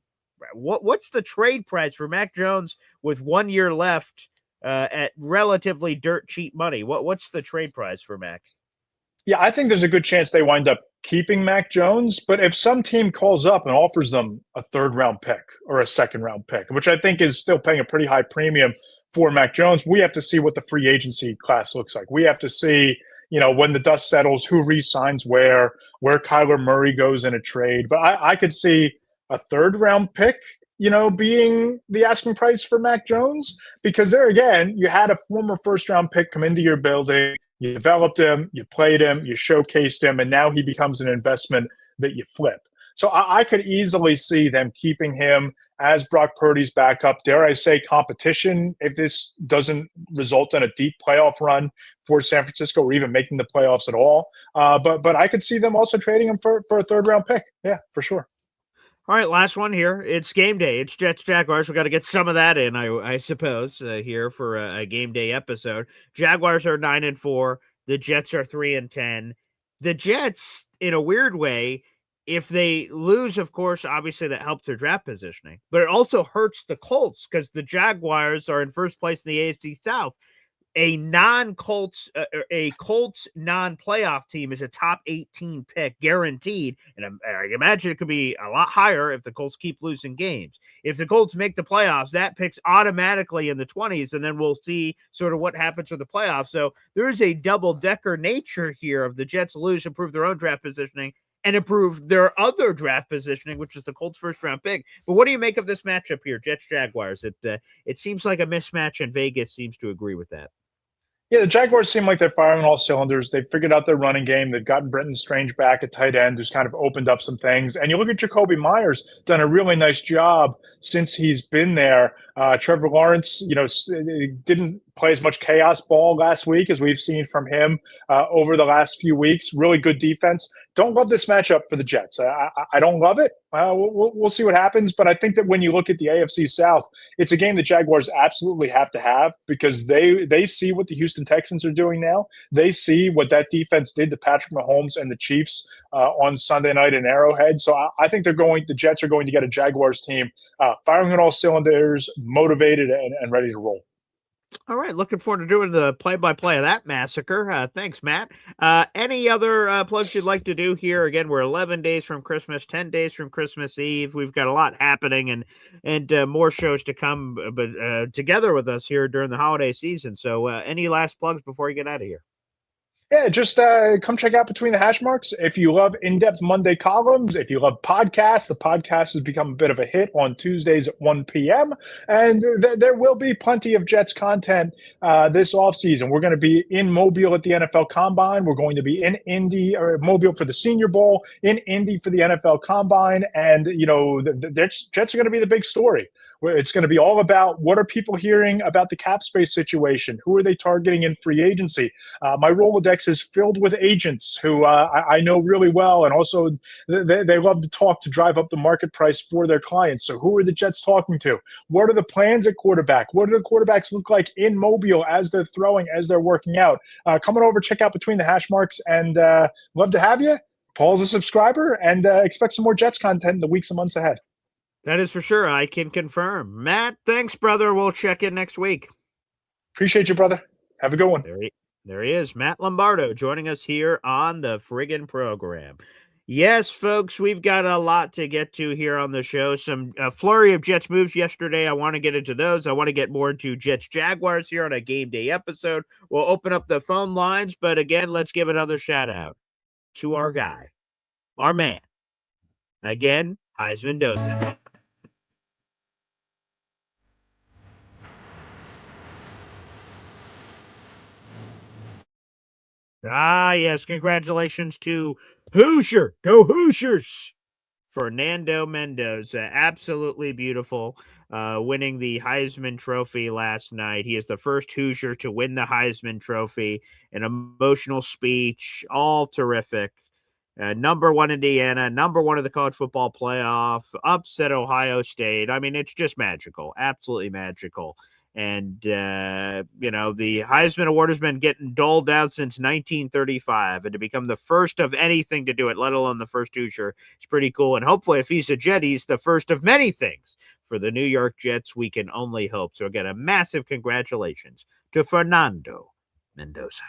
A: what's the trade price for Mac Jones with 1 year left at relatively dirt cheap money? What's the trade price for Mac?
E: Yeah, I think there's a good chance they wind up keeping Mac Jones. But if some team calls up and offers them a 3rd-round pick or a 2nd-round pick, which I think is still paying a pretty high premium for Mac Jones, we have to see what the free agency class looks like. We have to see, when the dust settles, who re-signs where Kyler Murray goes in a trade. But I could see a 3rd-round pick, being the asking price for Mac Jones, because there again, you had a former 1st-round pick come into your building. You developed him, you played him, you showcased him, and now he becomes an investment that you flip. So I could easily see them keeping him as Brock Purdy's backup. Dare I say competition if this doesn't result in a deep playoff run for San Francisco or even making the playoffs at all. But I could see them also trading him for a 3rd-round pick. Yeah, for sure.
A: All right, last one here. It's game day. It's Jets Jaguars. We got to get some of that in, I suppose, here for a game day episode. Jaguars are 9-4. The Jets are 3-10. The Jets, in a weird way, if they lose, of course, obviously that helps their draft positioning, but it also hurts the Colts because the Jaguars are in first place in the AFC South. A Colts non-playoff team is a top 18 pick guaranteed. And I imagine it could be a lot higher if the Colts keep losing games. If the Colts make the playoffs, that pick's automatically in the 20s, and then we'll see sort of what happens with the playoffs. So there is a double-decker nature here of the Jets lose, improve their own draft positioning, and improve their other draft positioning, which is the Colts' 1st-round pick. But what do you make of this matchup here, Jets-Jaguars? It seems like a mismatch, and Vegas seems to agree with that.
E: Yeah, the Jaguars seem like they're firing on all cylinders. They've figured out their running game. They've gotten Brenton Strange back at tight end, who's kind of opened up some things. And you look at Jacoby Myers, done a really nice job since he's been there. Trevor Lawrence, didn't play as much chaos ball last week as we've seen from him over the last few weeks. Really good defense. Don't love this matchup for the Jets. I don't love it. We'll see what happens. But I think that when you look at the AFC South, it's a game the Jaguars absolutely have to have because they see what the Houston Texans are doing now. They see what that defense did to Patrick Mahomes and the Chiefs on Sunday night in Arrowhead. So I think the Jets are going to get a Jaguars team firing on all cylinders, motivated and ready to roll.
A: All right, looking forward to doing the play-by-play of that massacre. Thanks, Matt. Any other plugs you'd like to do here? Again, we're 11 days from Christmas, 10 days from Christmas Eve. We've got a lot happening and more shows to come, but together with us here during the holiday season. So, any last plugs before you get out of here?
E: Yeah, just come check out Between the Hash Marks. If you love in-depth Monday columns, if you love podcasts, the podcast has become a bit of a hit on Tuesdays at 1 p.m. And there will be plenty of Jets content this offseason. We're going to be in Mobile at the NFL Combine. We're going to be in Indy or Mobile for the Senior Bowl, in Indy for the NFL Combine. And, the Jets are going to be the big story. It's going to be all about what are people hearing about the cap space situation? Who are they targeting in free agency? My Rolodex is filled with agents who I know really well, and also they love to talk to drive up the market price for their clients. So who are the Jets talking to? What are the plans at quarterback? What do the quarterbacks look like in Mobile as they're throwing, as they're working out? Come on over, check out Between the Hash Marks, and love to have you. Paul's a subscriber, and expect some more Jets content in the weeks and months ahead.
A: That is for sure. I can confirm. Matt, thanks, brother. We'll check in next week.
E: Appreciate you, brother. Have a good one.
A: There he is, Matt Lombardo, joining us here on the friggin' program. Yes, folks, we've got a lot to get to here on the show. Some flurry of Jets moves yesterday. I want to get into those. I want to get more into Jets Jaguars here on a game day episode. We'll open up the phone lines, but again, let's give another shout out to our guy, our man. Again, Heisman Dosa. Ah, yes. Congratulations to Hoosier. Go Hoosiers. Fernando Mendoza. Absolutely beautiful. Winning the Heisman Trophy last night. He is the first Hoosier to win the Heisman Trophy. An emotional speech. All terrific. Number one Indiana. Number one of the college football playoff. Upset Ohio State. I mean, it's just magical. Absolutely magical. And, the Heisman Award has been getting doled out since 1935. And to become the first of anything to do it, let alone the first Hoosier, is pretty cool. And hopefully, if he's a Jet, he's the first of many things for the New York Jets. We can only hope. So, again, a massive congratulations to Fernando Mendoza.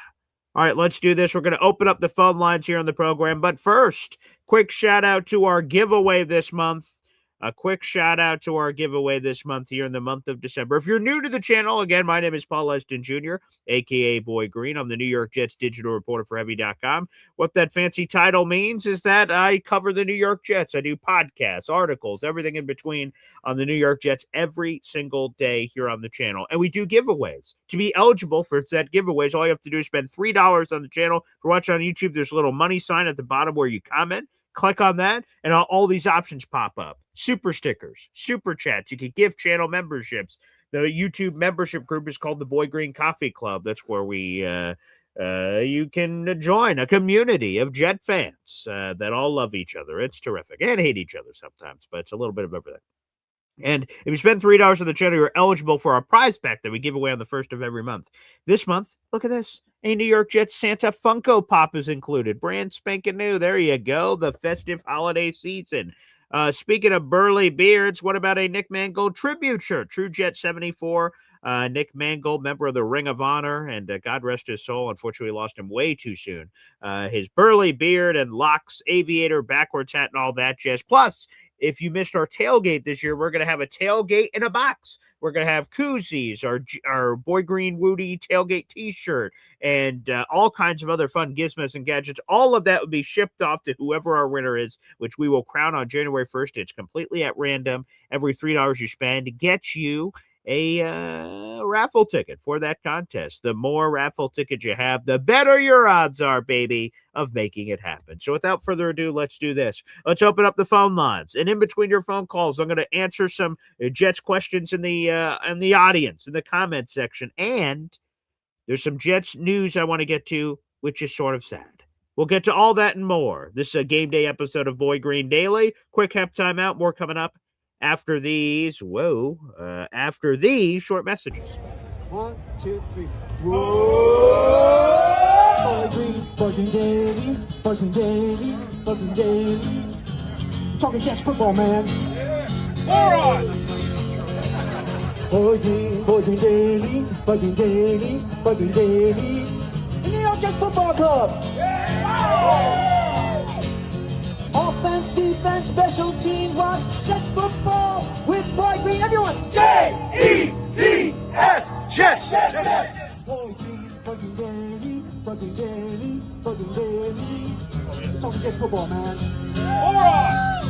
A: All right, let's do this. We're going to open up the phone lines here on the program. But first, quick shout out to our giveaway this month. A quick shout out to our giveaway this month here in the month of December. If you're new to the channel, again, my name is Paul Eston Jr., a.k.a. Boy Green. I'm the New York Jets digital reporter for Heavy.com. What that fancy title means is that I cover the New York Jets. I do podcasts, articles, everything in between on the New York Jets every single day here on the channel. And we do giveaways. To be eligible for said giveaways, all you have to do is spend $3 on the channel. If you're watching on YouTube, there's a little money sign at the bottom where you comment. Click on that, and all these options pop up. Super stickers, super chats. You can give channel memberships. The YouTube membership group is called the Boy Green Coffee Club. That's where you can join a community of Jet fans that all love each other. It's terrific. And hate each other sometimes, but it's a little bit of everything. And if you spend $3 on the channel, you're eligible for our prize pack that we give away on the first of every month. This month, look at this. A New York Jets Santa Funko Pop is included. Brand spanking new. There you go. The festive holiday season. Speaking of burly beards, what about a Nick Mangold tribute shirt? True Jet 74. Nick Mangold, member of the Ring of Honor, and God rest his soul. Unfortunately, we lost him way too soon. His burly beard and locks, aviator, backwards hat, and all that jazz. Plus, if you missed our tailgate this year, we're going to have a tailgate in a box. We're going to have koozies, our Boy Green Woody tailgate t-shirt, and all kinds of other fun gizmos and gadgets. All of that would be shipped off to whoever our winner is, which we will crown on January 1st. It's completely at random. Every $3 you spend gets you a raffle ticket for that contest. The more raffle tickets you have, the better your odds are, baby, of making it happen. So without further ado, let's do this. Let's open up the phone lines. And in between your phone calls, I'm going to answer some Jets questions in the audience, in the comment section. And there's some Jets news I want to get to, which is sort of sad. We'll get to all that and more. This is a game day episode of Boy Green Daily. Quick hep timeout. More coming up after these. After these short messages.
C: 1, 2, 3. Whoa! Boy Green Daily, Boy Green Daily, Boy Green Daily. Talking Jets football, man. All right. Boy Green Daily, Boy Green Daily, Boy Green Daily. The New York Jets Football Club. Offense, defense, special teams, watch Jets football with Boy Green. Everyone, J-E-T-S, Jets, Jets. Boy Green Daily, Boy Green Daily, Boy Green Daily. Talking Jets football, man. All right.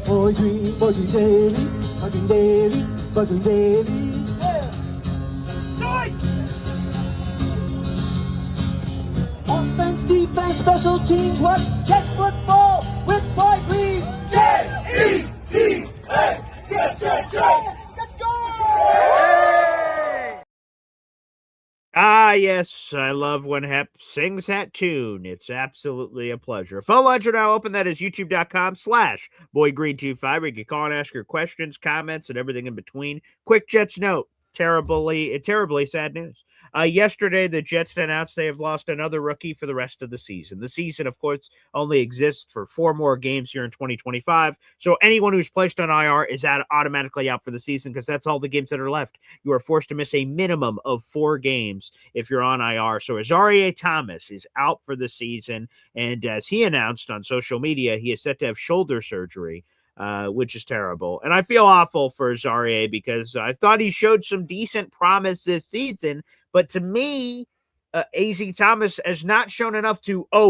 C: Boy Green Daily, Boy Green Daily, Boy Green Daily. Offense, defense, special teams, watch Jets football with Boy Green. J-E-T-S, Jets, Jets, Jets. Let's go!
A: Ah, yes, I love when Hep sings that tune. It's absolutely a pleasure. Phone lines are now open. That is youtube.com/boygreen25, where you can call and ask your questions, comments, and everything in between. Quick Jets note. Terribly sad news. Yesterday, the Jets announced they have lost another rookie for the rest of the season. The season, of course, only exists for 4 more games here in 2025. So anyone who's placed on IR is automatically out for the season because that's all the games that are left. You are forced to miss a minimum of 4 games if you're on IR. So Azareye'h Thomas is out for the season. And as he announced on social media, he is set to have shoulder surgery. Which is terrible. And I feel awful for Azareye'h because I thought he showed some decent promise this season. But to me, AZ Thomas has not shown enough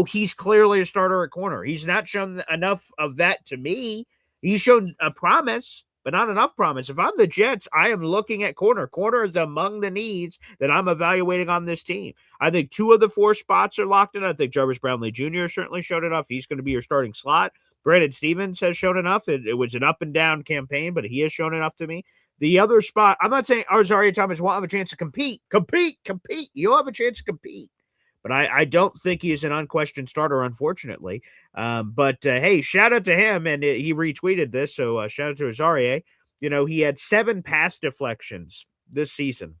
A: he's clearly a starter at corner. He's not shown enough of that to me. He's shown a promise, but not enough promise. If I'm the Jets, I am looking at corner. Corner is among the needs that I'm evaluating on this team. I think 2 of the 4 spots are locked in. I think Jarvis Brownlee Jr. certainly showed enough. He's going to be your starting slot. Brandon Stevens has shown enough. It was an up and down campaign, but he has shown enough to me. The other spot, I'm not saying Azareye'h Thomas won't have a chance to compete. You'll have a chance to compete. But I don't think he is an unquestioned starter, unfortunately. But hey, shout out to him, and he retweeted this, so shout out to Azareye'h. You know, he had 7 pass deflections this season,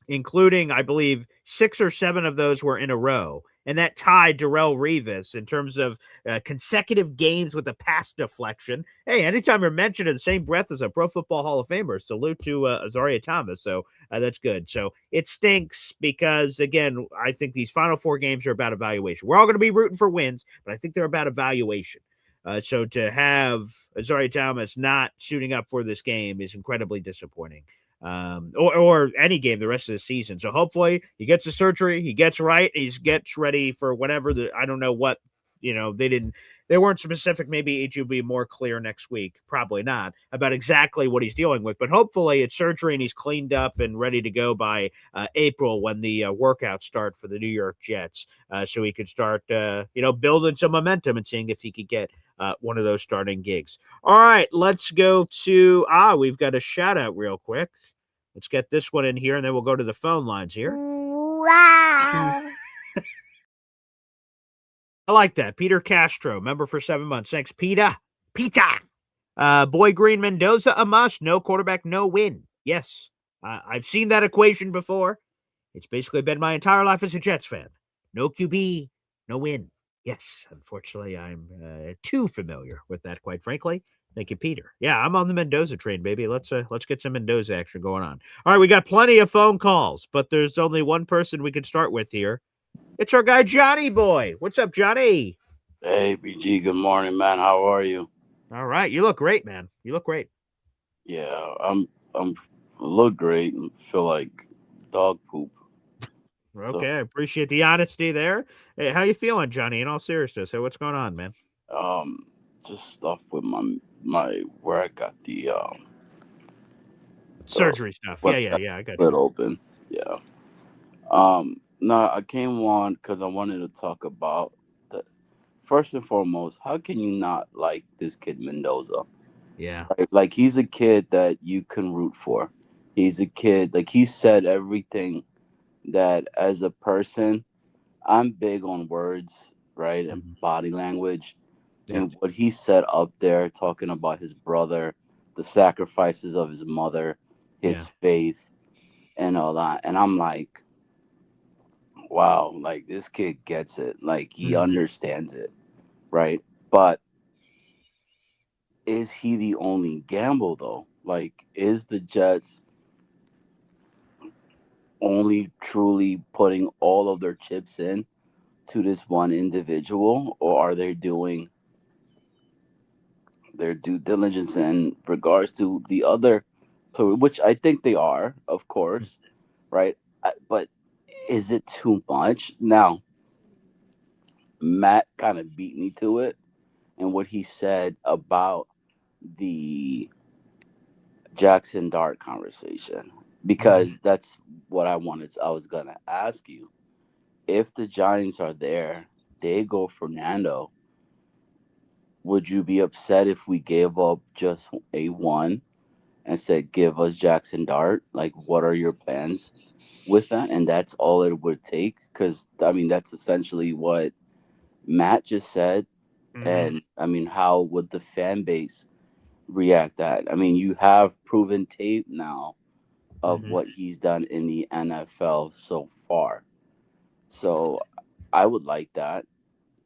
A: including, I believe, 6 or 7 of those were in a row. And that tied Darrelle Revis in terms of consecutive games with a pass deflection. Hey, anytime you're mentioned in the same breath as a Pro Football Hall of Famer, salute to Azareye'h Thomas. So that's good. So it stinks because, again, I think these final 4 games are about evaluation. We're all going to be rooting for wins, but I think they're about evaluation. So to have Azareye'h Thomas not suiting up for this game is incredibly disappointing. Or any game the rest of the season. So hopefully he gets the surgery, he gets right, he gets ready for whatever I don't know what, they weren't specific. Maybe it will be more clear next week. Probably not about exactly what he's dealing with, but hopefully it's surgery and he's cleaned up and ready to go by April when the workouts start for the New York Jets. So he could start, building some momentum and seeing if he could get one of those starting gigs. All right, let's go to, we've got a shout out real quick. Let's get this one in here, and then we'll go to the phone lines here. Wow. I like that. Peter Castro, member for 7 months. Thanks, Peter. Boy Green Mendoza, a must. No quarterback, no win. Yes, I've seen that equation before. It's basically been my entire life as a Jets fan. No QB, no win. Yes, unfortunately, I'm too familiar with that, quite frankly. Thank you, Peter. Yeah, I'm on the Mendoza train, baby. Let's get some Mendoza action going on. All right, we got plenty of phone calls, but there's only one person we can start with here. It's our guy Johnny Boy. What's up, Johnny?
F: Hey, BG. Good morning, man. How are you?
A: All right, you look great, man. You look great.
F: Yeah, I look great and feel like dog poop.
A: Okay, I appreciate the honesty there. Hey, how you feeling, Johnny? In all seriousness, what's going on, man?
F: Just stuff with my where I got the the
A: Surgery stuff.
F: what
A: Yeah,
F: got
A: yeah. I got
F: split
A: you.
F: open. Yeah. No, I came on because I wanted to talk about the first and foremost. How can you not like this kid Mendoza?
A: Yeah.
F: Right? Like he's a kid that you can root for. He's a kid like he said everything that as a person. I'm big on words, right, and
A: Mhm.
F: body language,
A: Yeah.
F: and what he said up there, talking about his brother, the sacrifices of his mother,
A: Yeah.
F: his faith, and all that. And I'm like, wow, like this kid gets it. Like he
A: Mhm.
F: understands it, right? But is he the only gamble though? Like, is the Jets only truly putting all of their chips in to this one individual, or are they doing their due diligence in regards to the other, which I think they are, of course, right? But is it too much? Now, Matt kind of beat me to it, and what he said about the Jackson Dart conversation,
A: Mhm.
F: because that's what I wanted. I was gonna ask you if the Giants are there, they go Fernando. Would you be upset if we gave up just a one and said, "Give us Jackson Dart"? Like, what are your plans with that? And that's all it would take, because I mean, that's essentially what Matt just said.
A: Mhm.
F: And I mean, how would the fan base react that? I mean, you have proven tape now of
A: Mhm.
F: what he's done in the NFL so far. So I would like that.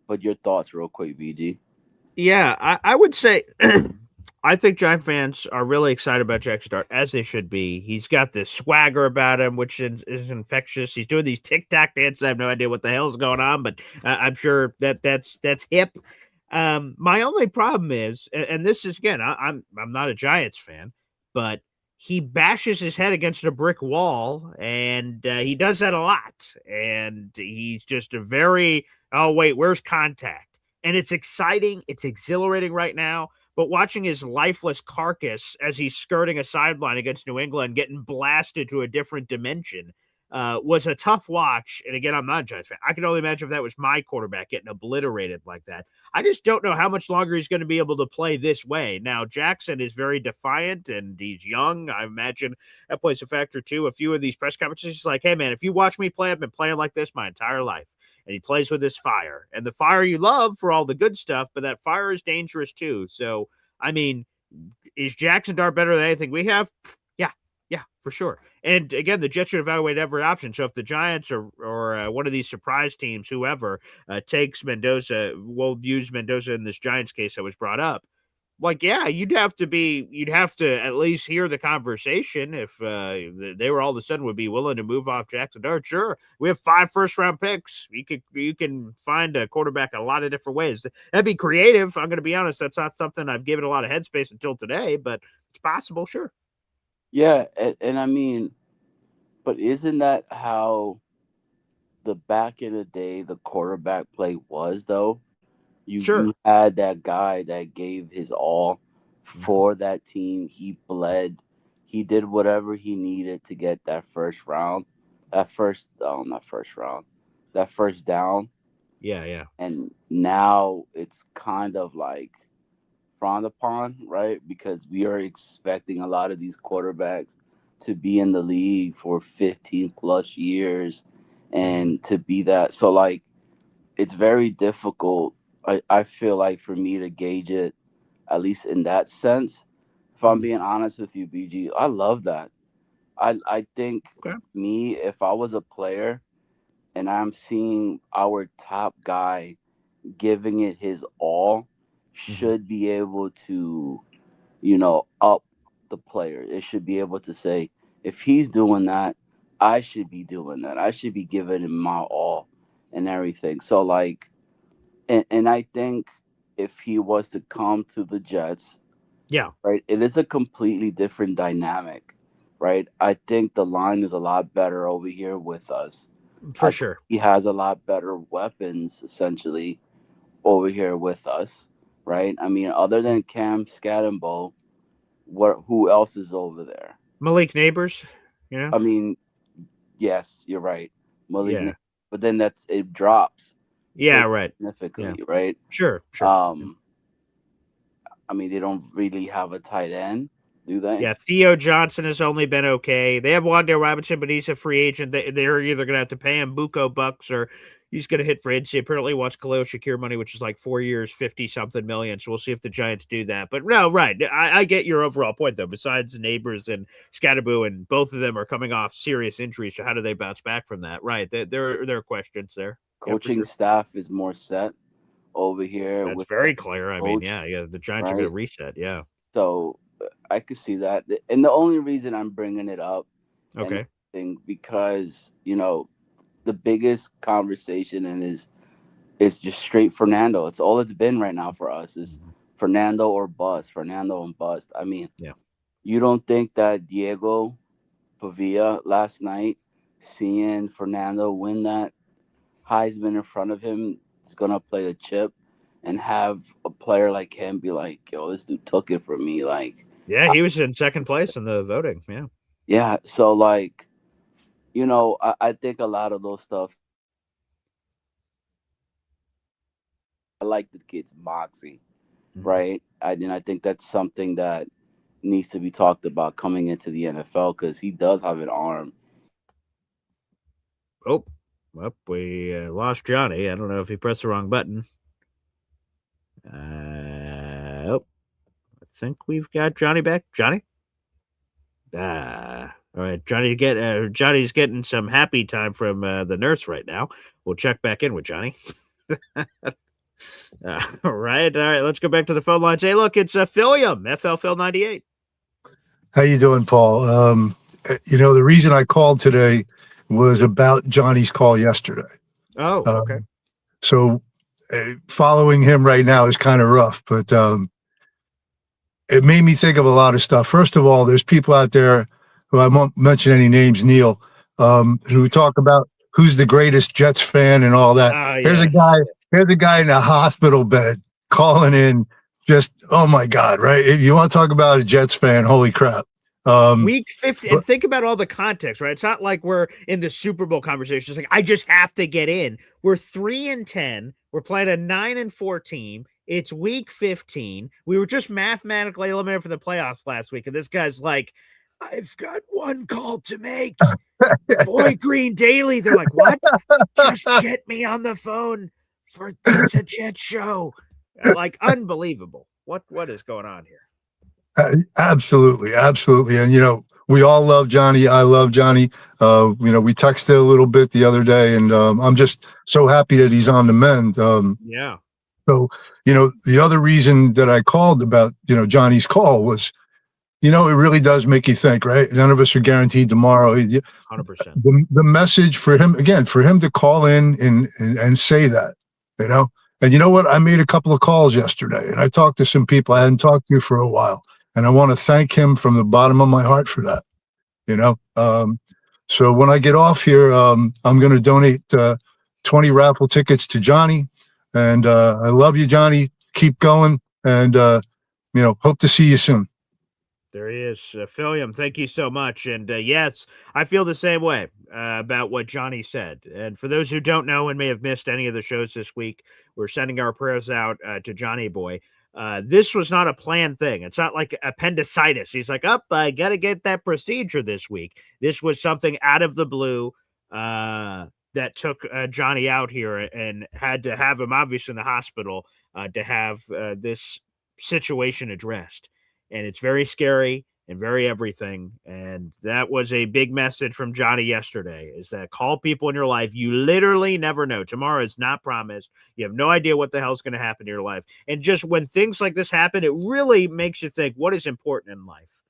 F: But your thoughts, real quick, VG.
A: Yeah, I would say I think Giant fans are really excited about Jack Start, as they should be. He's got this swagger about him, which is infectious. He's doing these tic tac dances. I have no idea what the hell's going on, but I'm sure that's hip. My only problem is, and this is again, I'm not a Giants fan, but he bashes his head against a brick wall, and he does that a lot. And he's just a very oh wait, where's contact? And it's exciting, it's exhilarating right now. But watching his lifeless carcass as he's skirting a sideline against New England, getting blasted to a different dimension, was a tough watch. And again, I'm not a Giants fan. I can only imagine if that was my quarterback getting obliterated like that. I just don't know how much longer he's going to be able to play this way. Now, Jackson is very defiant and he's young. I imagine that plays a factor too. A few of these press conferences, he's like, hey, man, if you watch me play, I've been playing like this my entire life. And he plays with this fire. And the fire you love for all the good stuff, but that fire is dangerous too. So, I mean, is Jackson Dart better than anything we have? Yeah, yeah, for sure. And again, the Jets should evaluate every option. So if the Giants or one of these surprise teams, whoever takes Mendoza, we'll use Mendoza in this Giants case that was brought up. Like, yeah, you'd have to at least hear the conversation if they were all of a sudden would be willing to move off Jackson Dart. Sure, we have 5 first-round picks. You can find a quarterback a lot of different ways. That'd be creative. I'm going to be honest. That's not something I've given a lot of headspace until today, but it's possible. Sure,
F: Yeah, and I mean, but isn't that how the back in the day the quarterback play was though? You
A: sure.
F: had that guy that gave his all
A: Mhm.
F: for that team. He bled. He did whatever he needed to get that first round, that first not first round, that first down.
A: Yeah, yeah.
F: And now it's kind of like frowned upon, right? Because we are expecting a lot of these quarterbacks to be in the league for 15 plus years
A: Hmm.
F: and to be that. So like it's very difficult. I feel like for me to gauge it, at least in that sense. If I'm
A: Hmm.
F: being honest with you, BG, I love that. I think
A: Okay.
F: me, if I was a player and I'm seeing our top guy giving it his all,
A: Hmm.
F: should be able to, up the player. It should be able to say, if he's doing that, I should be doing that. I should be giving him my all and everything. So like and I think if he was to come to the Jets,
A: Yeah,
F: right, it is a completely different dynamic, right? I think the line is a lot better over here with us.
A: for
F: I think
A: sure.
F: he has a lot better weapons essentially over here with us, right? I mean, other than Cam Scattenbo, who else is over there?
A: Malik Neighbors, you know?
F: I mean, yes, you're right. Malik,
A: Yeah.
F: but then it drops
A: Yeah,
F: pretty
A: right. Yeah.
F: significantly, right?
A: Sure.
F: I mean, they don't really have a tight end, do they?
A: Yeah, Theo Johnson has only been okay. They have Wan'Dale Robinson, but he's a free agent. They're either going to have to pay him buco bucks or he's going to hit free agency. Apparently, he wants Khalil Shakir money, which is like 4 years, 50-something million. So we'll see if the Giants do that. But no, right. I get your overall point, though. Besides Neighbors and Scatterboo, and both of them are coming off serious injuries. So how do they bounce back from that? Right. There are questions there.
F: Coaching staff is more set over here.
A: That's very clear. I mean, yeah. The Giants are going to reset. Yeah.
F: So I could see that. And the only reason I'm bringing it up,
A: okay,
F: because, the biggest conversation is just straight Fernando. It's all it's been right now for us is Fernando or bust, Fernando and bust. I mean, you don't think that Diego Pavia last night, seeing Fernando win that Heisman in front of him, is going to play a chip and have a player like him be like, yo, this dude took it from me. Like,
A: yeah, he was in second place in the voting. Yeah.
F: Yeah. So, like, I think a lot of those stuff. I like the kid's moxie, right? I think that's something that needs to be talked about coming into the NFL because he does have an arm.
A: Oh, well, we lost Johnny. I don't know if he pressed the wrong button. I think we've got Johnny back. Johnny? All right, Johnny's getting some happy time from the nurse right now. We'll check back in with Johnny. All right. Let's go back to the phone lines. Hey, look, it's Philium, FL Phil 98.
G: How you doing, Paul? The reason I called today was about Johnny's call yesterday.
A: Oh, okay.
G: So following him right now is kind of rough, but it made me think of a lot of stuff. First of all, there's people out there who I won't mention any names, Neil, who talk about who's the greatest Jets fan and all that. Here's a guy in a hospital bed calling in. Just, oh my God, right? If you want to talk about a Jets fan, holy crap.
A: Week 50, and think about all the context, right? It's not like we're in the Super Bowl conversation. It's like, I just have to get in. We're 3-10. We're playing a 9-4 team. It's week 15. We were just mathematically eliminated from the playoffs last week. And this guy's like, I've got one call to make. Boy, Green Daily. They're like, what? Just get me on the phone for It's a Jet show. Like, unbelievable. What is going on here?
G: Absolutely. And, we all love Johnny. I love Johnny. We texted a little bit the other day, and I'm just so happy that he's on the mend.
A: Yeah.
G: So, the other reason that I called about, Johnny's call was, it really does make you think, right? None of us are guaranteed tomorrow.
A: 100%.
G: The message for him, again, for him to call in and say that, And you know what? I made a couple of calls yesterday, and I talked to some people I hadn't talked to for a while. And I want to thank him from the bottom of my heart for that, So when I get off here, I'm going to donate 20 raffle tickets to Johnny. And I love you, Johnny. Keep going. And, hope to see you soon.
A: There he is. Philium, thank you so much. And yes, I feel the same way about what Johnny said. And for those who don't know and may have missed any of the shows this week, we're sending our prayers out to Johnny Boy. This was not a planned thing. It's not like appendicitis. He's like, I got to get that procedure this week. This was something out of the blue that took Johnny out here and had to have him obviously in the hospital to have this situation addressed. And it's very scary and very everything. And that was a big message from Johnny yesterday, is that call people in your life. You literally never know. Tomorrow is not promised. You have no idea what the hell's going to happen in your life. And just when things like this happen, it really makes you think, what is important in life?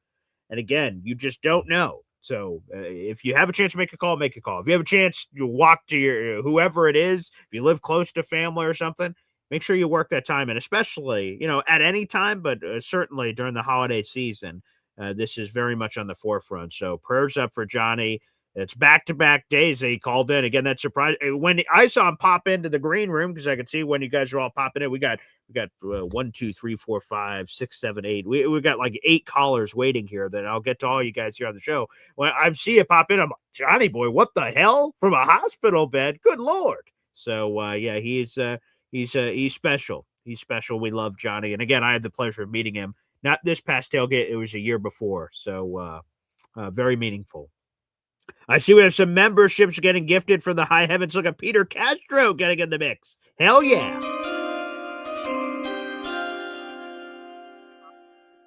A: And again, you just don't know. So if you have a chance to make a call, make a call. If you have a chance to walk to your whoever it is, if you live close to family or something, make sure you work that time. And especially, at any time, but certainly during the holiday season, this is very much on the forefront. So prayers up for Johnny. It's back-to-back days that he called in. Again, that surprise. When I saw him pop into the green room, because I could see when you guys are all popping in, we got 1, 2, 3, 4, 5, 6, 7, 8. We got like 8 callers waiting here. Then I'll get to all you guys here on the show. When I see it pop in, I'm like, Johnny boy, what the hell? From a hospital bed? Good Lord. So yeah, he's special. He's special. We love Johnny. And again, I had the pleasure of meeting him. Not this past tailgate, it was a year before. So very meaningful. I see we have some memberships getting gifted from the high heavens. Look at Peter Castro getting in the mix. Hell yeah.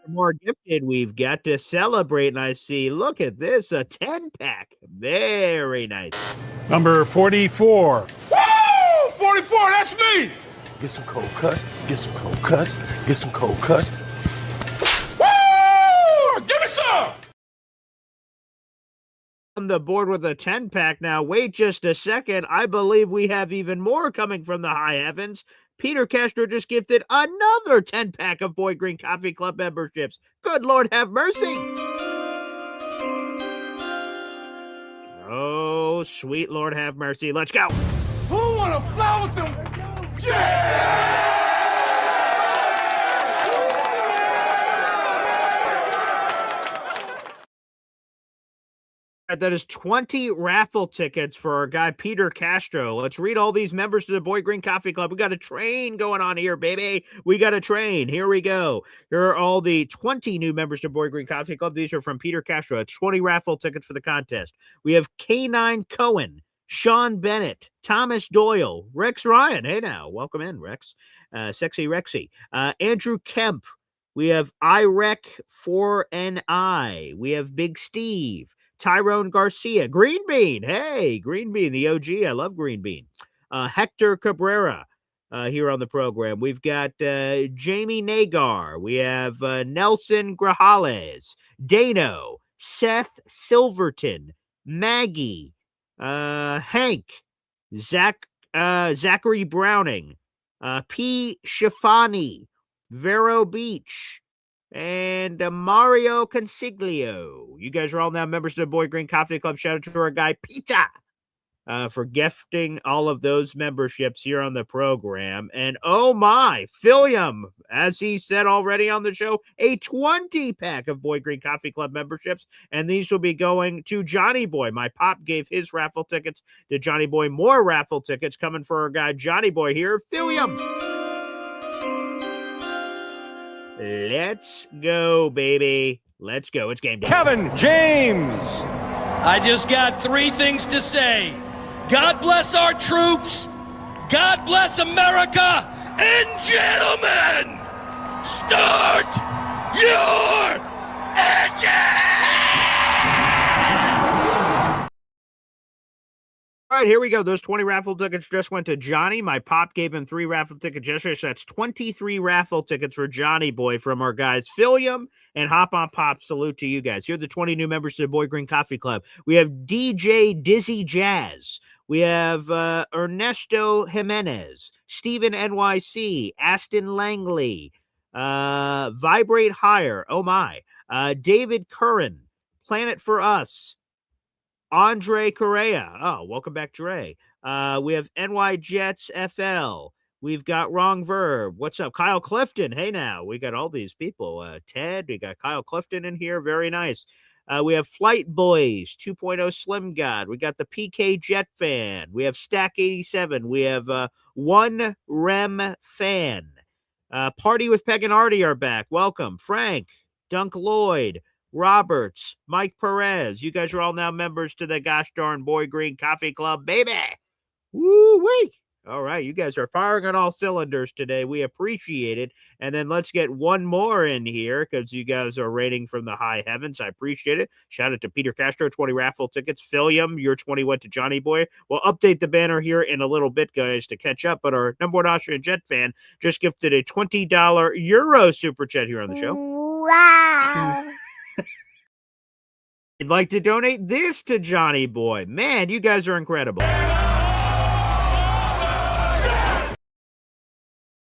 A: More gifted we've got to celebrate, and I see, look at this, a 10-pack. Very nice.
H: Number 44.
D: Woo! 44, that's me!
I: Get some cold cuts, get some cold cuts, get some cold cuts.
D: Woo! Give me some!
A: On the board with a 10-pack now. Wait just a second. I believe we have even more coming from the high heavens. Peter Castro just gifted another 10-pack of Boy Green Coffee Club memberships. Good Lord have mercy. Oh, sweet Lord have mercy. Let's go.
D: Who wanna fly with them? Yeah!
A: That is 20 raffle tickets for our guy Peter Castro. Let's read all these members to the Boy Green Coffee Club. We got a train going on here, baby. We got a train. Here we go. Here are all the 20 new members to Boy Green Coffee Club. These are from Peter Castro. It's 20 raffle tickets for the contest. We have K9 Cohen, Sean Bennett, Thomas Doyle, Rex Ryan. Hey now, welcome in, Rex. Sexy Rexy. Andrew Kemp. We have IREC4NI. We have Big Steve. Tyrone Garcia, Green Bean. Hey, Green Bean, the OG. I love Green Bean. Hector Cabrera here on the program. We've got Jamie Nagar. We have Nelson Grajales, Dano, Seth Silverton, Maggie, Hank, Zachary Browning, P. Shafani, Vero Beach, and Mario Consiglio. You guys are all now members of the Boy Green Coffee Club. Shout out to our guy Pizza for gifting all of those memberships here on the program. And oh my, Philium, as he said already on the show, a 20-pack of Boy Green Coffee Club memberships. And these will be going to Johnny Boy. My pop gave his raffle tickets to Johnny Boy. More raffle tickets coming for our guy Johnny Boy here, Philium. Let's go, baby. Let's go. It's game day.
B: Kevin James. I just got 3 things to say. God bless our troops. God bless America. And gentlemen, start your engine!
A: All right, here we go. Those 20 raffle tickets just went to Johnny. My pop gave him 3 raffle tickets yesterday, so that's 23 raffle tickets for Johnny Boy from our guys Philium and Hop on Pop. Salute to you guys. Here are the 20 new members to the Boy Green Coffee Club. We have DJ Dizzy Jazz. We have Ernesto Jimenez, Stephen NYC, Aston Langley, Vibrate Higher, oh my, David Curran, Planet for Us, Andre Correa. Oh, welcome back, Dre. We have NY Jets FL. We've got Wrong Verb. What's up? Kyle Clifton. Hey now. We got all these people. Ted, we got Kyle Clifton in here. Very nice. We have Flight Boys, 2.0 Slim God. We got the PK Jet Fan. We have Stack 87. We have One Rem Fan. Party with Peg and Artie are back. Welcome. Frank, Dunk Lloyd, Roberts, Mike Perez. You guys are all now members to the gosh darn Boy Green Coffee Club, baby. Woo-wee. All right, you guys are firing on all cylinders today. We appreciate it. And then let's get one more in here because you guys are rating from the high heavens. I appreciate it. Shout out to Peter Castro, 20 raffle tickets. Philium, your 20 went to Johnny Boy. We'll update the banner here in a little bit, guys, to catch up. But our number 1 Austrian Jet fan just gifted a $20 Euro super chat here on the show.
J: Wow.
A: You'd like to donate this to Johnny Boy. Man, you guys are incredible.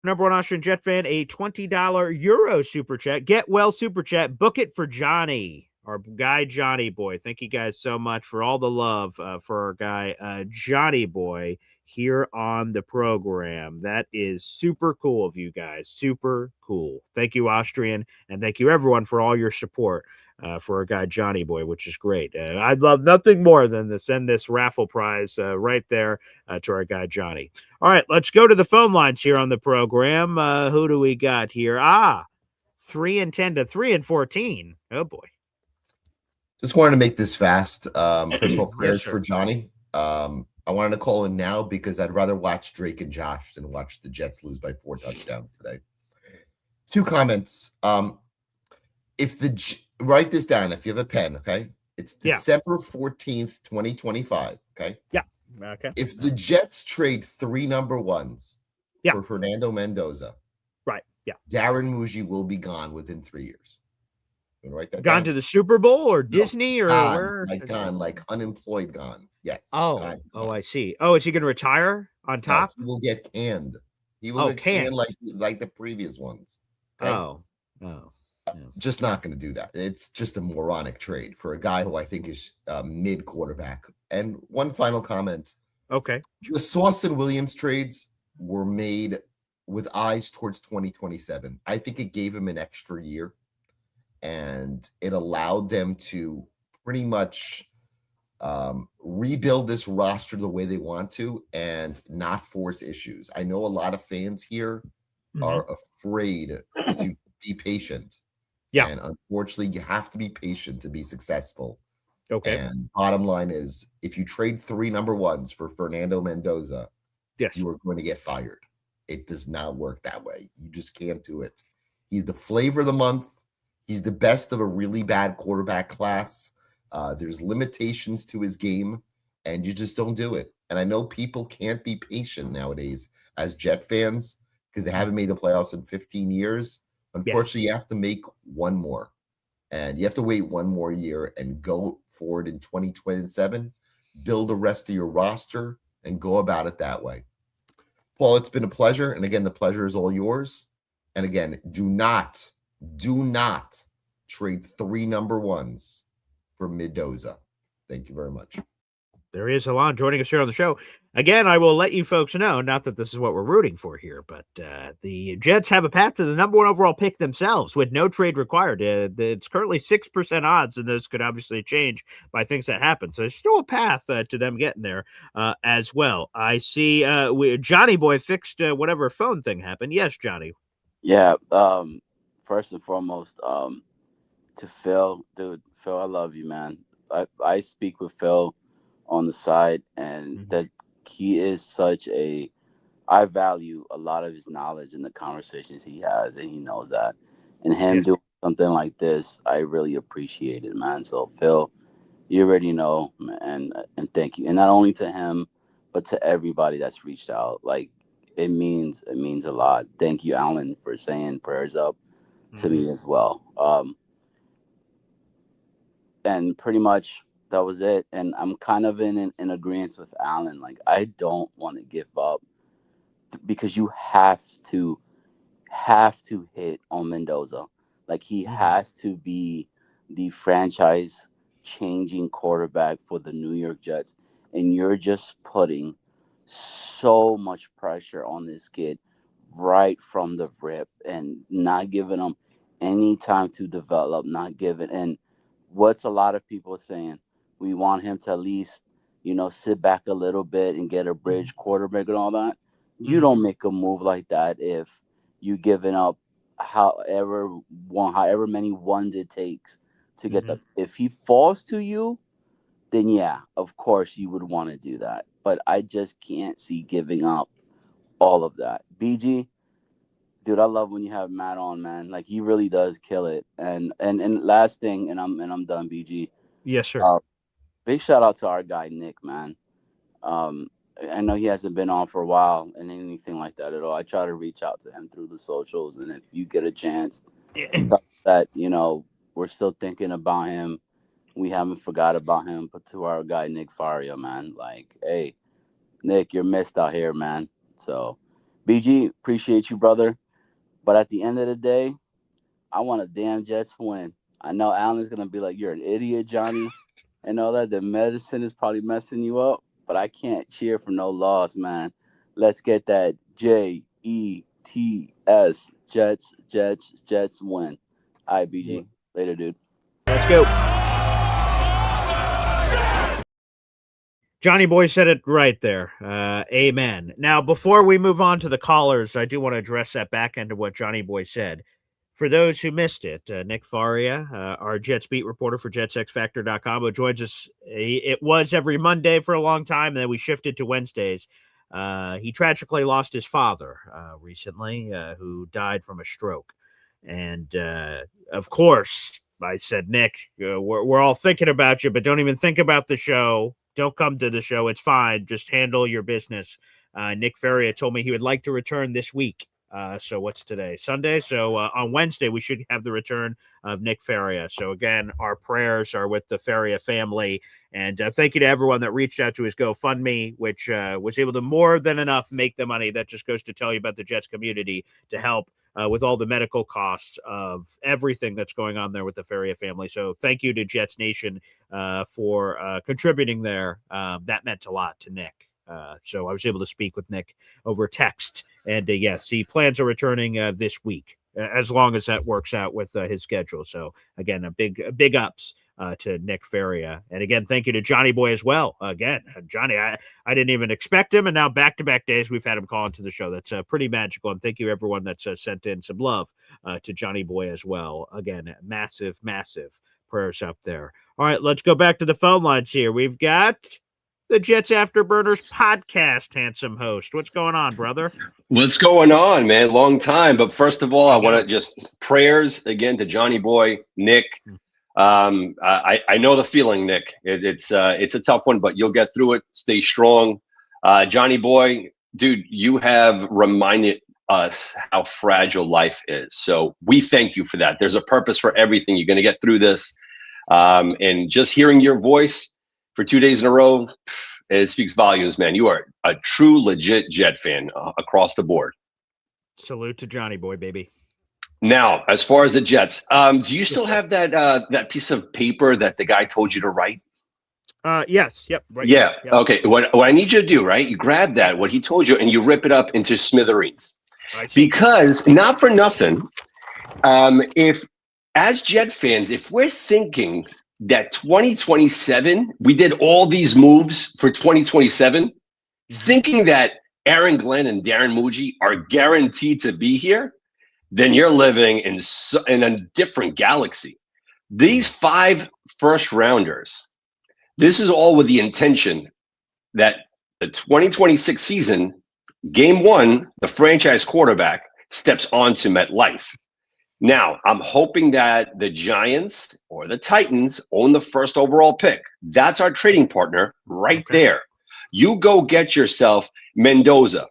A: Number 1 Austrian Jet fan, a $20 Euro super chat. Get well super chat. Book it for Johnny. our guy Johnny Boy. Thank you guys so much for all the love for our guy Johnny Boy here on the program. That is super cool of you guys. Super cool. Thank you, Austrian, and thank you everyone for all your support for our guy Johnny Boy, which is great. I'd love nothing more than to send this raffle prize right there to our guy Johnny. All right, let's go to the phone lines here on the program. Who do we got here? 3-10 to 3-14. Oh boy.
K: Just wanted to make this fast. First of all,
A: Yes,
K: prayers
A: sir.
K: for Johnny. I wanted to call in now because I'd rather watch Drake and Josh than watch the Jets lose by 4 touchdowns today. 2 comments. Write this down if you have a pen, okay? It's December 14th, 2025, okay?
A: Yeah. Okay.
K: If the Jets trade 3 number 1s for Fernando Mendoza,
A: right? Yeah.
K: Darren Muji will be gone within 3 years. Write that
A: gone
K: down.
A: To the Super Bowl or Disney or
K: gone,
A: where?
K: Gone, like unemployed gone. Yes.
A: Oh,
K: gone.
A: I see. Oh, is he going to retire on top?
K: No, he will get canned. He will get canned like the previous ones. Okay?
A: Oh.
K: Just not going to do that. It's just a moronic trade for a guy who I think is mid quarterback. And one final comment.
A: Okay.
K: The Sauce and Williams trades were made with eyes towards 2027. I think it gave him an extra year. And it allowed them to pretty much rebuild this roster the way they want to and not force issues. I know a lot of fans here are afraid to be patient.
A: Yeah.
K: And unfortunately, you have to be patient to be successful.
A: Okay.
K: And bottom line is, if you trade 3 number 1s for Fernando Mendoza, you are going to get fired. It does not work that way. You just can't do it. He's the flavor of the month. He's the best of a really bad quarterback class. There's limitations to his game, and you just don't do it. And I know people can't be patient nowadays as Jet fans because they haven't made the playoffs in 15 years. Unfortunately, you have to make one more. And you have to wait 1 more year and go forward in 2027, build the rest of your roster, and go about it that way. Paul, it's been a pleasure. And again, the pleasure is all yours. And again, do not trade 3 number 1s for Mendoza. Thank you very much.
A: There is Alon joining us here on the show. Again, I will let you folks know, not that this is what we're rooting for here, but the Jets have a path to the number 1 overall pick themselves with no trade required. It's currently 6% odds, and this could obviously change by things that happen. So there's still a path to them getting there as well. I see Johnny Boy fixed whatever phone thing happened. Yes, Johnny.
F: Yeah. First and foremost, to Phil, dude, Phil, I love you, man. I speak with Phil on the side, and that he is I value a lot of his knowledge and the conversations he has, and he knows that. And him doing something like this, I really appreciate it, man. So Phil, you already know, and thank you. And not only to him, but to everybody that's reached out. Like, it means a lot. Thank you, Alan, for saying prayers up to me as well. And pretty much that was it. And I'm kind of in agreement with Alan. Like, I don't want to give up because you have to hit on Mendoza. Like, he has to be the franchise changing quarterback for the New York Jets. And you're just putting so much pressure on this kid right from the rip and not giving him any time to develop, not giving. And what's a lot of people saying? We want him to at least, sit back a little bit and get a bridge quarterback and all that. You don't make a move like that if you giving up however many ones it takes to get the. If he falls to you, then yeah, of course you would want to do that. But I just can't see giving up all of that. BG, dude, I love when you have Matt on, man. Like, he really does kill it. And last thing, and I'm done, BG.
A: Yes, sir.
F: Big shout out to our guy Nick, man. I know he hasn't been on for a while and anything like that at all. I try to reach out to him through the socials, and if you get a chance, that we're still thinking about him. We haven't forgot about him. But to our guy Nick Faria, man, like, hey, Nick, you're missed out here, man. So, BG, appreciate you, brother. But at the end of the day, I want a damn Jets win. I know Alan's gonna be like, "You're an idiot, Johnny," and all that. The medicine is probably messing you up, but I can't cheer for no loss, man. Let's get that Jets, Jets win. All right, BG, later, dude.
A: Let's go. Johnny Boy said it right there. Amen. Now, before we move on to the callers, I do want to address that back end of what Johnny Boy said. For those who missed it, Nick Faria, our Jets beat reporter for JetsXFactor.com, who joins us. It was every Monday for a long time, and then we shifted to Wednesdays. He tragically lost his father recently, who died from a stroke. And, of course, I said, Nick, we're all thinking about you, but don't even think about the show. Don't come to the show. It's fine. Just handle your business. Nick Faria told me he would like to return this week. So what's today? Sunday. So on Wednesday, we should have the return of Nick Faria. So again, our prayers are with the Faria family. And thank you to everyone that reached out to his GoFundMe, which was able to more than enough make the money. That just goes to tell you about the Jets community to help with all the medical costs of everything that's going on there with the Faria family. So thank you to Jets Nation for contributing there. That meant a lot to Nick. So I was able to speak with Nick over text. And yes, he plans on returning this week, as long as that works out with his schedule. So again, a big ups to Nick Faria. And again, thank you to Johnny Boy as well. Again, Johnny, I didn't even expect him. And now back-to-back days, we've had him call into the show. That's pretty magical. And thank you, everyone that's sent in some love to Johnny Boy as well. Again, massive, massive prayers up there. All right, let's go back to the phone lines here. We've got the Jets Afterburners podcast, handsome host. What's going on, brother?
L: What's going on, man? Long time. But first of all, I want to just prayers again to Johnny Boy, Nick. I know the feeling, Nick. It's a tough one, but you'll get through it. Stay strong. Johnny Boy, dude, you have reminded us how fragile life is. So we thank you for that. There's a purpose for everything. You're going to get through this. And just hearing your voice for 2 days in a row, it speaks volumes, man. You are a true, legit Jet fan across the board.
A: Salute to Johnny Boy, baby.
L: Now, as far as the Jets, do you still have that piece of paper that the guy told you to write?
A: Yes. Yep. Right.
L: Yeah.
A: Yep.
L: Okay. What I need you to do, right? You grab that, what he told you, and you rip it up into smithereens. Because not for nothing, if as Jet fans, if we're thinking that 2027, we did all these moves for 2027, thinking that Aaron Glenn and Darren Muji are guaranteed to be here, then you're living in a different galaxy. These 5 first rounders, this is all with the intention that the 2026 season, game 1, the franchise quarterback steps onto MetLife. Now, I'm hoping that the Giants or the Titans own the first overall pick. That's our trading partner right there. You go get yourself Mendoza.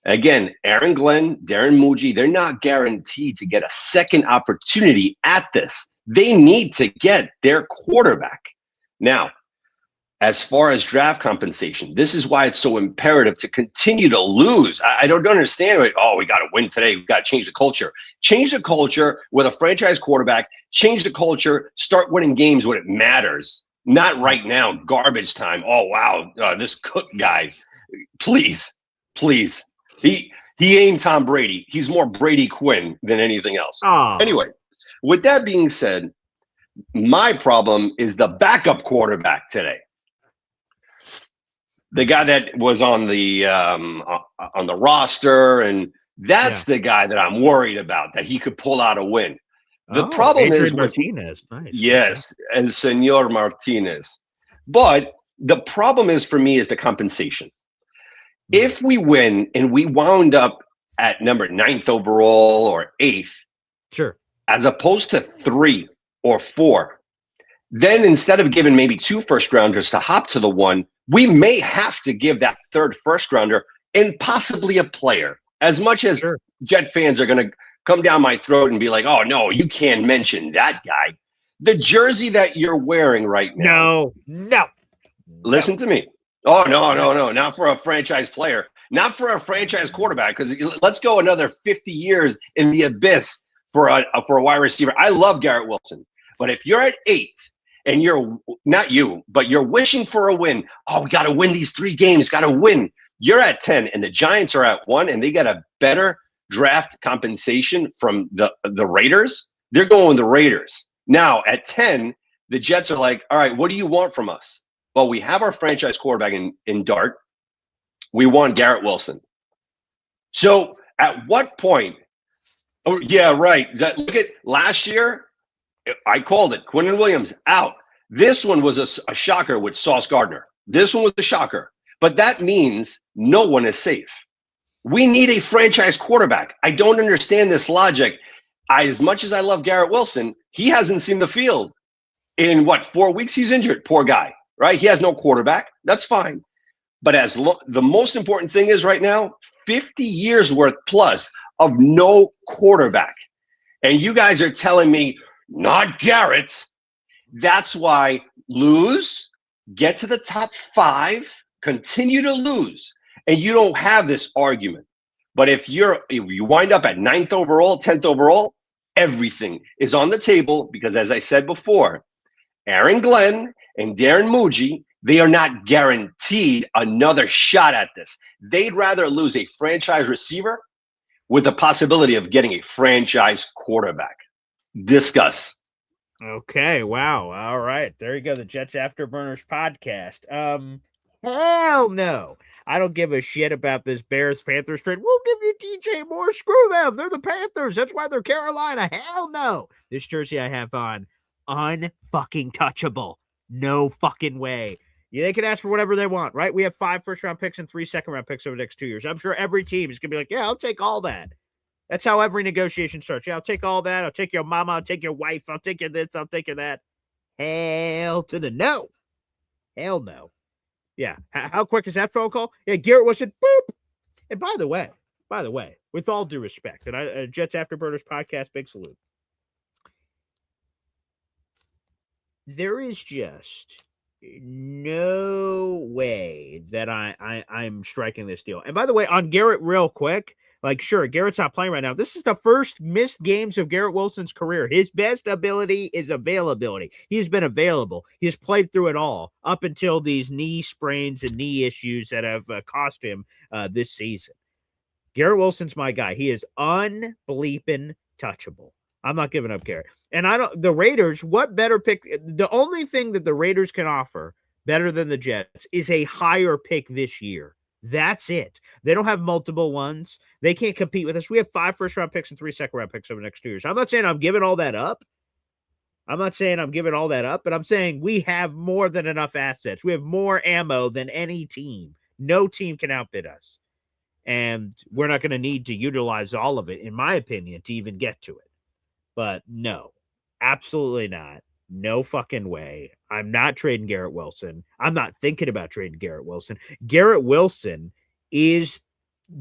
L: Again, Aaron Glenn, Darren Muji, they're not guaranteed to get a second opportunity at this. They need to get their quarterback. Now, as far as draft compensation, this is why it's so imperative to continue to lose. I don't understand it. Oh, we got to win today. We got to change the culture. Change the culture with a franchise quarterback. Change the culture. Start winning games when it matters. Not right now, garbage time. Oh, wow, this Cook guy. Please. He ain't Tom Brady. He's more Brady Quinn than anything else. Anyway, with that being said, my problem is the backup quarterback today. The guy that was on the roster, and that's the guy that I'm worried about, that he could pull out a win. The problem is
A: Martinez. Nice.
L: Yes, and Senor Martinez. But the problem is for me is the compensation. If we win and we wound up at number 9th overall or 8th,
A: sure,
L: as opposed to 3 or 4, then instead of giving maybe 2 first rounders to hop to the 1, we may have to give that 3rd first rounder and possibly a player. As much as Jet fans are going to come down my throat and be like, oh, no, you can't mention that guy. The jersey that you're wearing right now.
A: No.
L: Listen to me. Oh, no. Not for a franchise player. Not for a franchise quarterback. Because let's go another 50 years in the abyss for a wide receiver. I love Garrett Wilson. But if you're at 8 and you're not you, but you're wishing for a win, oh, we got to win these 3 games, got to win. You're at 10 and the Giants are at 1 and they got a better draft compensation from the Raiders. They're going with the Raiders. Now at 10, the Jets are like, all right, what do you want from us? Well, we have our franchise quarterback in Dart. We want Garrett Wilson. So at what point? Oh, yeah, right. Look at last year. I called it. Quinnen Williams out. This one was a shocker with Sauce Gardner. This one was a shocker. But that means no one is safe. We need a franchise quarterback. I don't understand this logic. As much as I love Garrett Wilson, he hasn't seen the field in 4 weeks. He's injured. Poor guy, right? He has no quarterback. That's fine. But the most important thing is right now, 50 years worth plus of no quarterback. And you guys are telling me, not Garrett. That's why lose, get to the top 5, continue to lose. And you don't have this argument. But if you wind up at 9th overall, 10th overall, everything is on the table because, as I said before, Aaron Glenn and Darren Muji, they are not guaranteed another shot at this. They'd rather lose a franchise receiver with the possibility of getting a franchise quarterback. Discuss.
A: Okay, wow. All right. There you go. The Jets Afterburners podcast. Hell no. I don't give a shit about this Bears-Panthers trade. We'll give you DJ Moore. Screw them. They're the Panthers. That's why they're Carolina. Hell no. This jersey I have on, unfucking touchable. No fucking way. Yeah, they can ask for whatever they want, right? We have 5 first-round picks and 3 second-round picks over the next 2 years. I'm sure every team is going to be like, yeah, I'll take all that. That's how every negotiation starts. Yeah, I'll take all that. I'll take your mama. I'll take your wife. I'll take your this. I'll take your that. Hell to the no. Hell no. Yeah. How quick is that phone call? Yeah, Garrett Wilson. Boop. And by the way, with all due respect, and Jets Afterburners podcast, big salute. There is just no way that I'm striking this deal. And by the way, on Garrett, real quick, sure, Garrett's not playing right now. This is the first missed games of Garrett Wilson's career. His best ability is availability. He's been available. He's played through it all up until these knee sprains and knee issues that have cost him this season. Garrett Wilson's my guy. He is unbleeping touchable. I'm not giving up Garrett. And the Raiders, what better pick? The only thing that the Raiders can offer better than the Jets is a higher pick this year. That's it. They don't have multiple ones. They can't compete with us. We have 5 first-round picks and 3 second-round picks over the next 2 years. I'm not saying I'm giving all that up. But I'm saying we have more than enough assets. We have more ammo than any team. No team can outbid us. And we're not going to need to utilize all of it, in my opinion, to even get to it. But no, absolutely not. No fucking way. I'm not trading Garrett Wilson. I'm not thinking about trading Garrett Wilson. Garrett Wilson is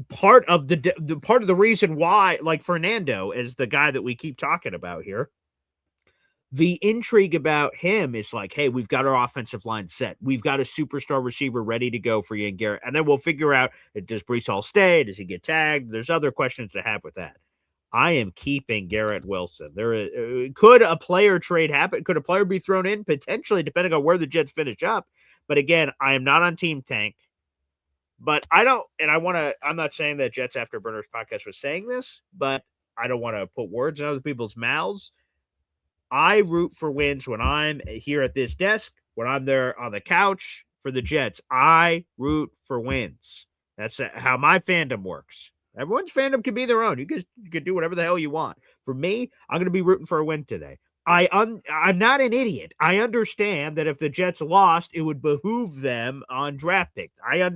A: part of the reason why, Fernando is the guy that we keep talking about here. The intrigue about him is hey, we've got our offensive line set. We've got a superstar receiver ready to go for you and Garrett. And then we'll figure out, does Breece Hall stay? Does he get tagged? There's other questions to have with that. I am keeping Garrett Wilson. Could a player trade happen? Could a player be thrown in? Potentially, depending on where the Jets finish up. But again, I am not on Team Tank. But I'm not saying that Jets Afterburners podcast was saying this, but I don't want to put words in other people's mouths. I root for wins when I'm here at this desk, when I'm there on the couch for the Jets. I root for wins. That's how my fandom works. Everyone's fandom can be their own. You can do whatever the hell you want. For me, I'm going to be rooting for a win today. I'm not an idiot. I understand that if the Jets lost, it would behoove them on draft picks. I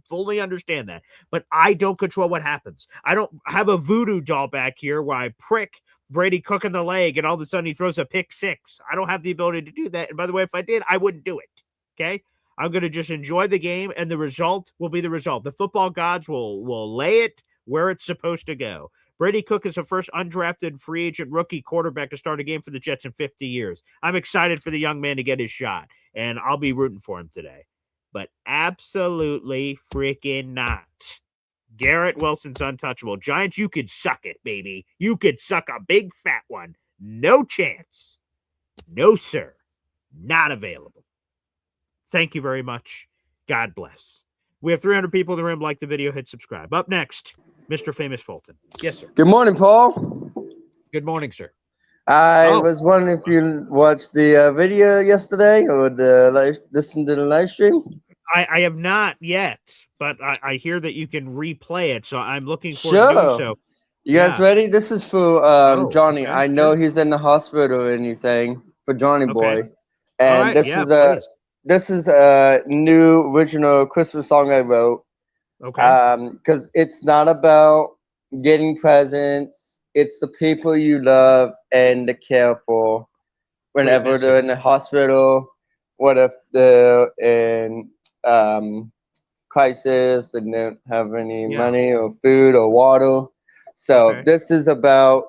A: fully understand that. But I don't control what happens. I don't have a voodoo doll back here where I prick Brady Cook in the leg and all of a sudden he throws a pick 6. I don't have the ability to do that. And by the way, if I did, I wouldn't do it. Okay? I'm going to just enjoy the game, and the result will be the result. The football gods will lay it where it's supposed to go. Brady Cook is the first undrafted free agent rookie quarterback to start a game for the Jets in 50 years. I'm excited for the young man to get his shot, and I'll be rooting for him today. But absolutely freaking not. Garrett Wilson's untouchable. Giants, you could suck it, baby. You could suck a big fat one. No chance. No, sir. Not available. Thank you very much. God bless. We have 300 people in the room. Like the video, hit subscribe. Up next, Mr. Famous Fulton. Yes, sir.
M: Good morning, Paul.
A: Good morning, sir.
M: I was wondering if you watched the video yesterday or listened to the live stream.
A: I have not yet, but I hear that you can replay it, so I'm looking forward to doing so.
M: You guys ready? This is for Johnny.
A: okay,
M: I know he's in the hospital or anything for Johnny Boy, and this is a new original Christmas song I wrote.
A: Okay.
M: Because it's not about getting presents. It's the people you love and to care for whenever they're in the hospital. What if they're in crisis and don't have any money or food or water? So this is about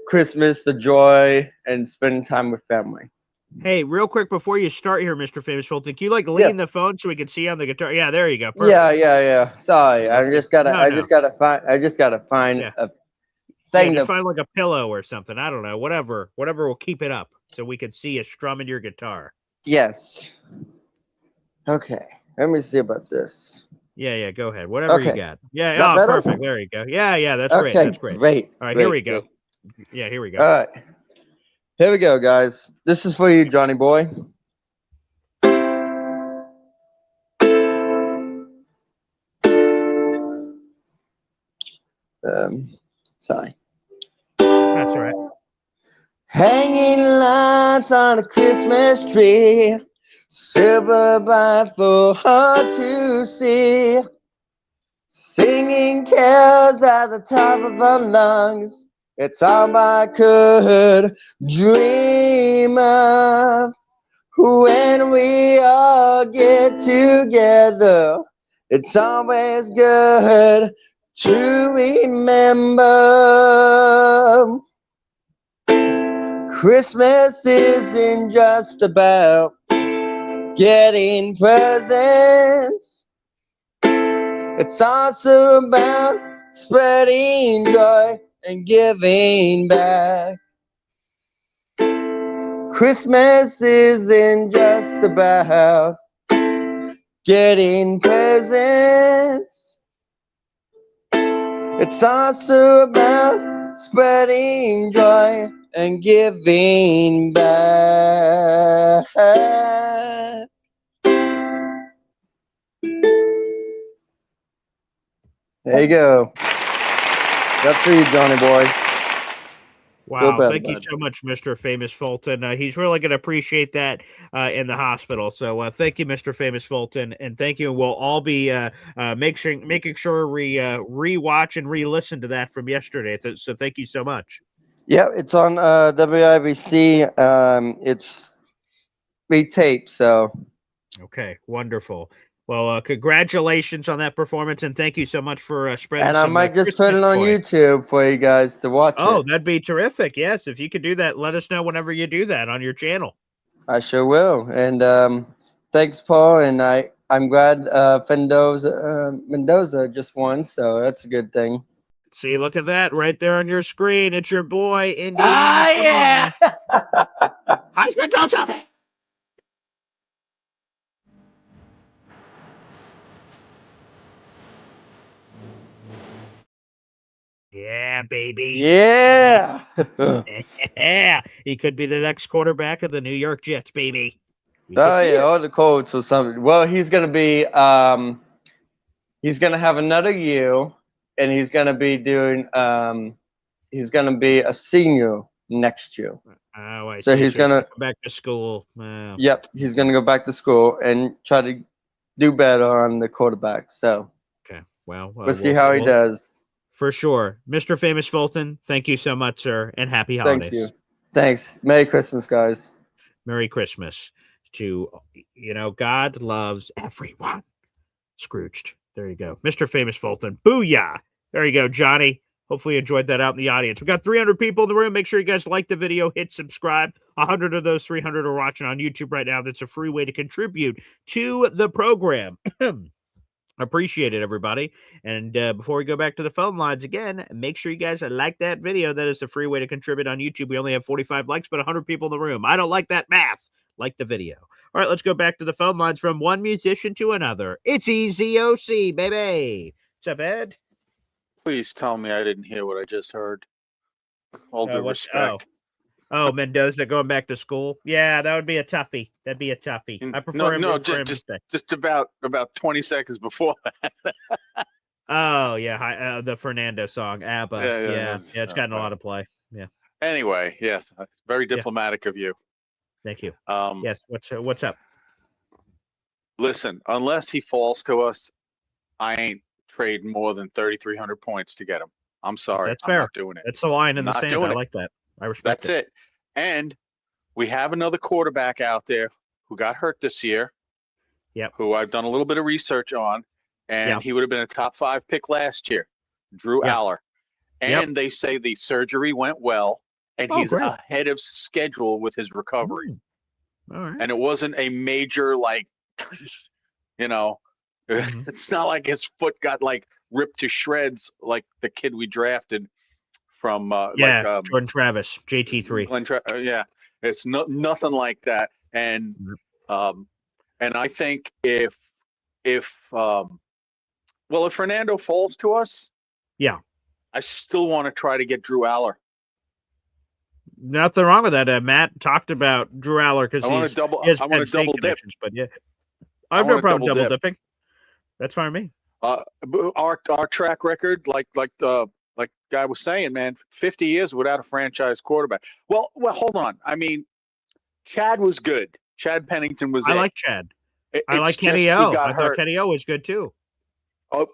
M: Christmas, the joy, and spending time with family.
A: Hey, real quick before you start here, Mr. Famous Fulton, can you lean the phone so we can see on the guitar? Yeah, there you go. Perfect.
M: Yeah. Sorry, I just gotta find a thing
A: to find like a pillow or something. I don't know. Whatever will keep it up so we can see you strumming your guitar.
M: Yes. Okay. Let me see about this.
A: Yeah. Go ahead. Whatever you got. Yeah. Perfect. There you go. Yeah. That's great.
M: Okay,
A: That's great.
M: Great.
A: All right.
M: Great,
A: Here we go.
M: great.
A: Yeah. Here we go.
M: All right. Here we go, guys. This is for you, Johnny Boy. Sorry.
A: That's all right.
M: Hanging lights on a Christmas tree, silver bright for her to see. Singing carols at the top of our lungs. It's all I could dream of. When we all get together, it's always good to remember. Christmas isn't just about getting presents. It's also about spreading joy and giving back. Christmas isn't just about getting presents. It's also about spreading joy and giving back. There you go. That's for you, Johnny Boy.
A: Wow, thank you so much, Mr. Famous Fulton. He's really going to appreciate that in the hospital. So thank you, Mr. Famous Fulton, and thank you. We'll all be making sure we re-watch and re-listen to that from yesterday. So thank you so much.
M: Yeah, it's on WIBC. It's retaped, so.
A: Okay, wonderful. Well, congratulations on that performance, and thank you so much for spreading.
M: And I might just put it on YouTube for you guys to watch.
A: Oh, that'd be terrific! Yes, if you could do that, let us know whenever you do that on your channel.
M: I sure will. And thanks, Paul. And I'm glad Mendoza just won, so that's a good thing.
A: See, look at that right there on your screen. It's your boy, Indy.
M: Yeah.
A: Mendoza. Yeah, baby.
M: Yeah.
A: Yeah. He could be the next quarterback of the New York Jets, baby.
M: Or the Colts or something. Well, he's gonna be he's gonna have another year, and he's gonna be doing he's gonna be a senior next year.
A: Oh, I see.
M: So he's gonna
A: go back to school.
M: Yep, he's gonna go back to school and try to do better on the quarterback. So
A: okay, well,
M: we'll see how he does.
A: For sure. Mr. Famous Fulton, thank you so much, sir, and happy holidays.
M: Thank you. Thanks. Merry Christmas, guys.
A: Merry Christmas to, God loves everyone. Scrooged. There you go. Mr. Famous Fulton. Booyah. There you go, Johnny. Hopefully you enjoyed that out in the audience. We got 300 people in the room. Make sure you guys like the video, hit subscribe. 100 of those 300 are watching on YouTube right now. That's a free way to contribute to the program. Appreciate it, everybody. And before we go back to the phone lines again, make sure you guys like that video. That is a free way to contribute on YouTube. We only have 45 likes, but 100 people in the room. I don't like that math. Like the video. All right, let's go back to the phone lines from one musician to another. It's Easy OC, baby. What's up, Ed?
N: Please tell me I didn't hear what I just heard. All due respect.
A: Oh, Mendoza going back to school? Yeah, that would be a toughie. That'd be a toughie. I prefer him to
N: just about 20 seconds before that.
A: Oh, yeah, the Fernando song, ABBA. Yeah, it's gotten a lot of play. Yeah.
N: Anyway, yes, it's very diplomatic of you.
A: Thank you. Yes, what's up?
N: Listen, unless he falls to us, I ain't trading more than 3,300 points to get him. I'm sorry.
A: That's fair.
N: I'm not doing it.
A: That's the line in the sand. I like that. I respect
N: That's it. And we have another quarterback out there who got hurt this year.
A: Yep.
N: Who I've done a little bit of research on, and he would have been a top 5 pick last year, Drew Aller. And they say the surgery went well, and he's ahead of schedule with his recovery.
A: All right.
N: And it wasn't a major, like, it's not like his foot got like ripped to shreds like the kid we drafted from
A: Jordan Travis, JT3.
N: It's nothing like that. And I think if Fernando falls to us, I still want to try to get Drew Aller.
A: Nothing wrong with that. Matt talked about Drew Aller because
N: I want to double dip.
A: But I have no problem double dipping. That's fine with me.
N: Our track record, like Guy was saying, man, 50 years without a franchise quarterback. Well, hold on. I mean, Chad was good. Chad Pennington was.
A: I like Chad. I like Kenny O. I thought Kenny O was good too.
N: Oh,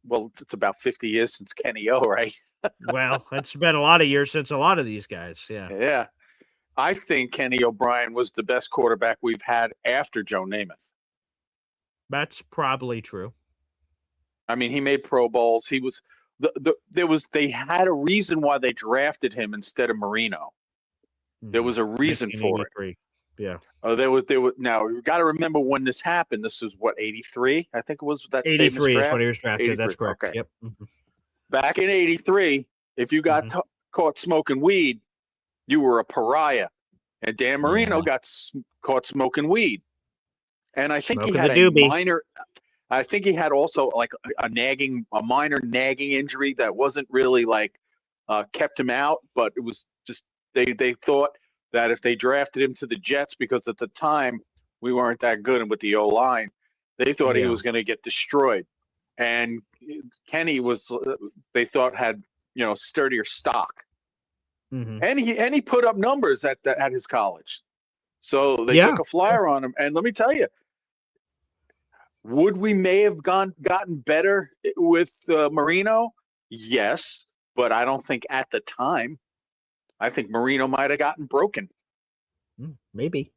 N: well, it's about 50 years since Kenny O, right?
A: Well, it's been a lot of years since a lot of these guys. Yeah.
N: Yeah. I think Kenny O'Brien was the best quarterback we've had after Joe Namath.
A: That's probably true.
N: I mean, he made Pro Bowls. He was they had a reason why they drafted him instead of Marino. There was a reason for it.
A: Yeah.
N: There was now you got to remember when this happened. This was what, 83? I think it was that
A: 83 is when he was drafted. 83. That's correct.
N: Okay.
A: Yep.
N: Back in 83, if you got caught smoking weed, you were a pariah. And Dan Marino got caught smoking weed. And I think he had a minor. I think he had also like a minor nagging injury that wasn't really like kept him out, but it was just they thought that if they drafted him to the Jets, because at the time we weren't that good with the O-line, they thought he was going to get destroyed. And Kenny was, they thought had sturdier stock, and he put up numbers at his college, so they took a flyer on him. And let me tell you, would we may have gotten better with Marino? Yes, but I don't think at the time. I think Marino might have gotten broken.
A: Maybe.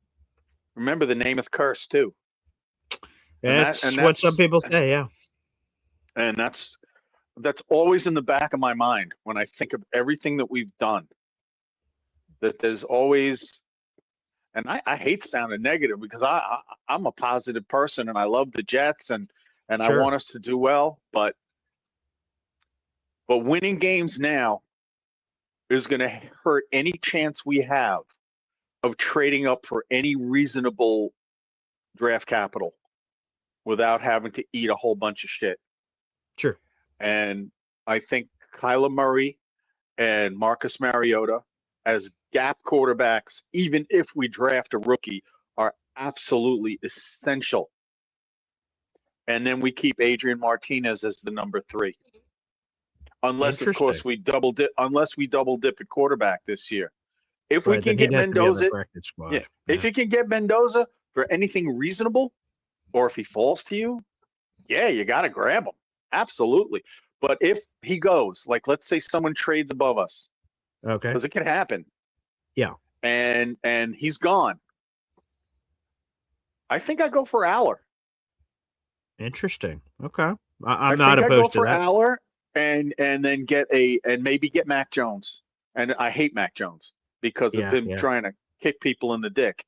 N: Remember the Namath curse too.
A: That's what some people say. Yeah.
N: And that's always in the back of my mind when I think of everything that we've done. That there's always, and I hate sounding negative because I'm a positive person and I love the Jets and I want us to do well, but winning games now is going to hurt any chance we have of trading up for any reasonable draft capital without having to eat a whole bunch of shit.
A: Sure.
N: And I think Kyler Murray and Marcus Mariota as gap quarterbacks, even if we draft a rookie, are absolutely essential. And then we keep Adrian Martinez as the number 3. Unless, of course, we double dip at quarterback this year. If we can get Mendoza, if you can get Mendoza for anything reasonable, or if he falls to you, you got to grab him. Absolutely. But if he goes, like, let's say someone trades above us, because it can happen.
A: Yeah.
N: And he's gone. I think I go for Aller.
A: Interesting. Okay. I'm not opposed to that.
N: Aller. And then maybe get Mac Jones. And I hate Mac Jones because of him trying to kick people in the dick.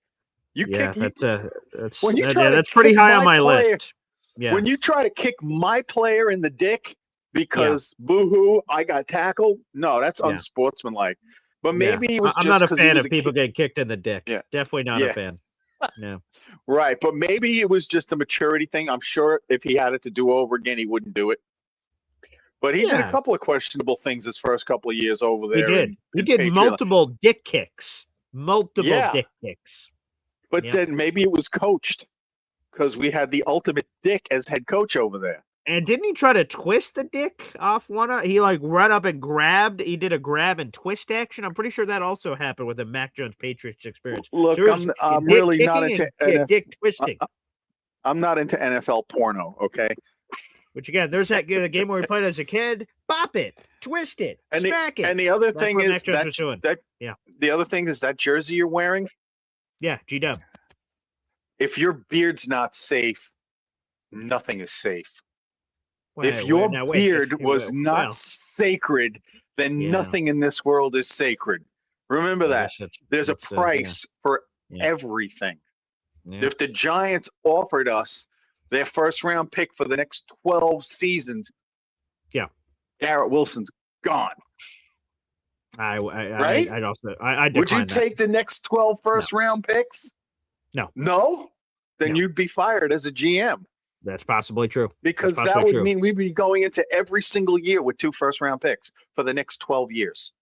A: That's pretty high on my list. Yeah.
N: When you try to kick my player in the dick because boo-hoo, I got tackled, no, that's unsportsmanlike. But maybe it was
A: I'm
N: just
A: not a
N: because he
A: fan
N: was
A: of people getting kicked in the dick.
N: Yeah.
A: Definitely not a fan. No.
N: Right, but maybe it was just a maturity thing. I'm sure if he had it to do over again, he wouldn't do it. But he did a couple of questionable things his first couple of years over there.
A: He did multiple dick kicks. Dick kicks.
N: But then maybe it was coached because we had the ultimate dick as head coach over there.
A: And didn't he try to twist the dick off one? He like run up and grabbed. He did a grab and twist action. I'm pretty sure that also happened with the Mac Jones Patriots experience.
N: Look,
A: so
N: I'm really not into
A: dick twisting.
N: I'm not into NFL porno. Okay.
A: Which again, there's the game where we played as a kid. Bop it, twist it, smack it.
N: And the other thing is
A: the
N: other thing is that jersey you're wearing.
A: Yeah, G-Dub.
N: If your beard's not safe, nothing is safe. If your beard was not sacred, then nothing in this world is sacred. Remember that. There's a price for everything. Yeah. If the Giants offered us their first-round pick for the next 12 seasons, Garrett Wilson's gone.
A: Right? I'd
N: Would you take the next 12 first-round picks?
A: No.
N: No? Then you'd be fired as a GM.
A: That's possibly true.
N: Because that would mean we'd be going into every single year with 2 first-round picks for the next 12 years.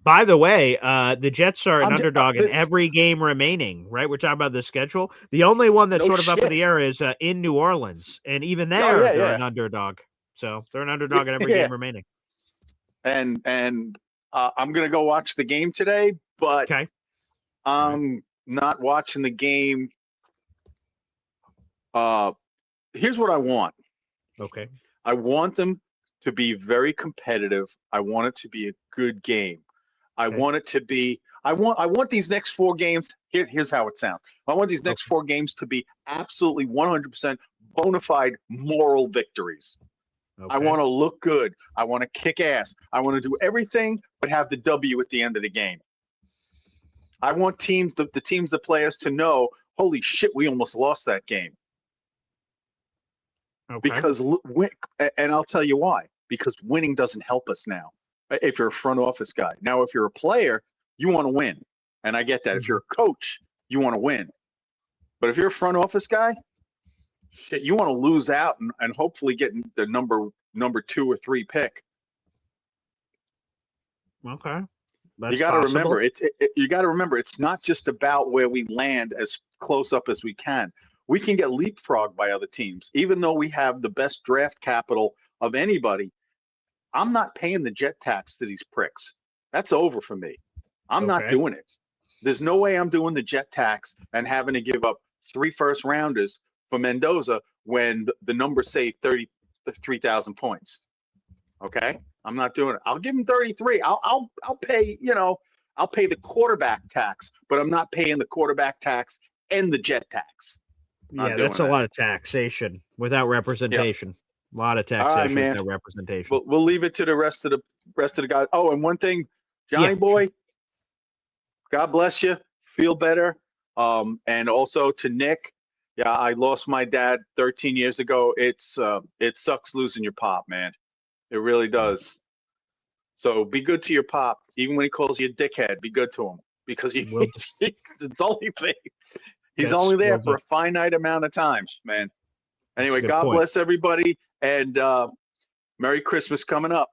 A: By the way, the Jets are an underdog in every game remaining, right? We're talking about the schedule. The only one that's sort of up in the air is in New Orleans. And even there, they're an underdog. So they're an underdog in every game remaining.
N: And I'm going to go watch the game today, but I'm not watching the game. Here's what I want.
A: Okay.
N: I want them to be very competitive. I want it to be a good game. I want it to be. I want these next 4 games. Here's how it sounds. I want these next 4 games to be absolutely 100% bona fide moral victories. I want to look good. I want to kick ass. I want to do everything but have the W at the end of the game. I want the players to know, holy shit, we almost lost that game. Because, and I'll tell you why. Because winning doesn't help us now. If you're a front office guy. Now, if you're a player, you want to win. And I get that. If you're a coach, you want to win. But if you're a front office guy, shit, you want to lose out and hopefully get the number 2 or 3 pick.
A: Okay.
N: You got to remember, you got to remember, it's not just about where we land as close up as we can. We can get leapfrogged by other teams, even though we have the best draft capital of anybody. I'm not paying the jet tax to these pricks. That's over for me. I'm not doing it. There's no way I'm doing the jet tax and having to give up 3 first-rounders for Mendoza when the numbers say 33,000 points. Okay, I'm not doing it. I'll give him 33. I'll pay. I'll pay the quarterback tax, but I'm not paying the quarterback tax and the jet tax.
A: That's a lot of taxation without representation. A lot of taxation without representation.
N: We'll leave it to the rest of the guys. Oh, and one thing, Johnny boy, God bless you. Feel better. And also to Nick. Yeah, I lost my dad 13 years ago. It sucks losing your pop, man. It really does. So be good to your pop, even when he calls you a dickhead. Be good to him because it's the only thing. He's only there for a finite amount of time, man. Anyway, God bless everybody, and Merry Christmas coming up.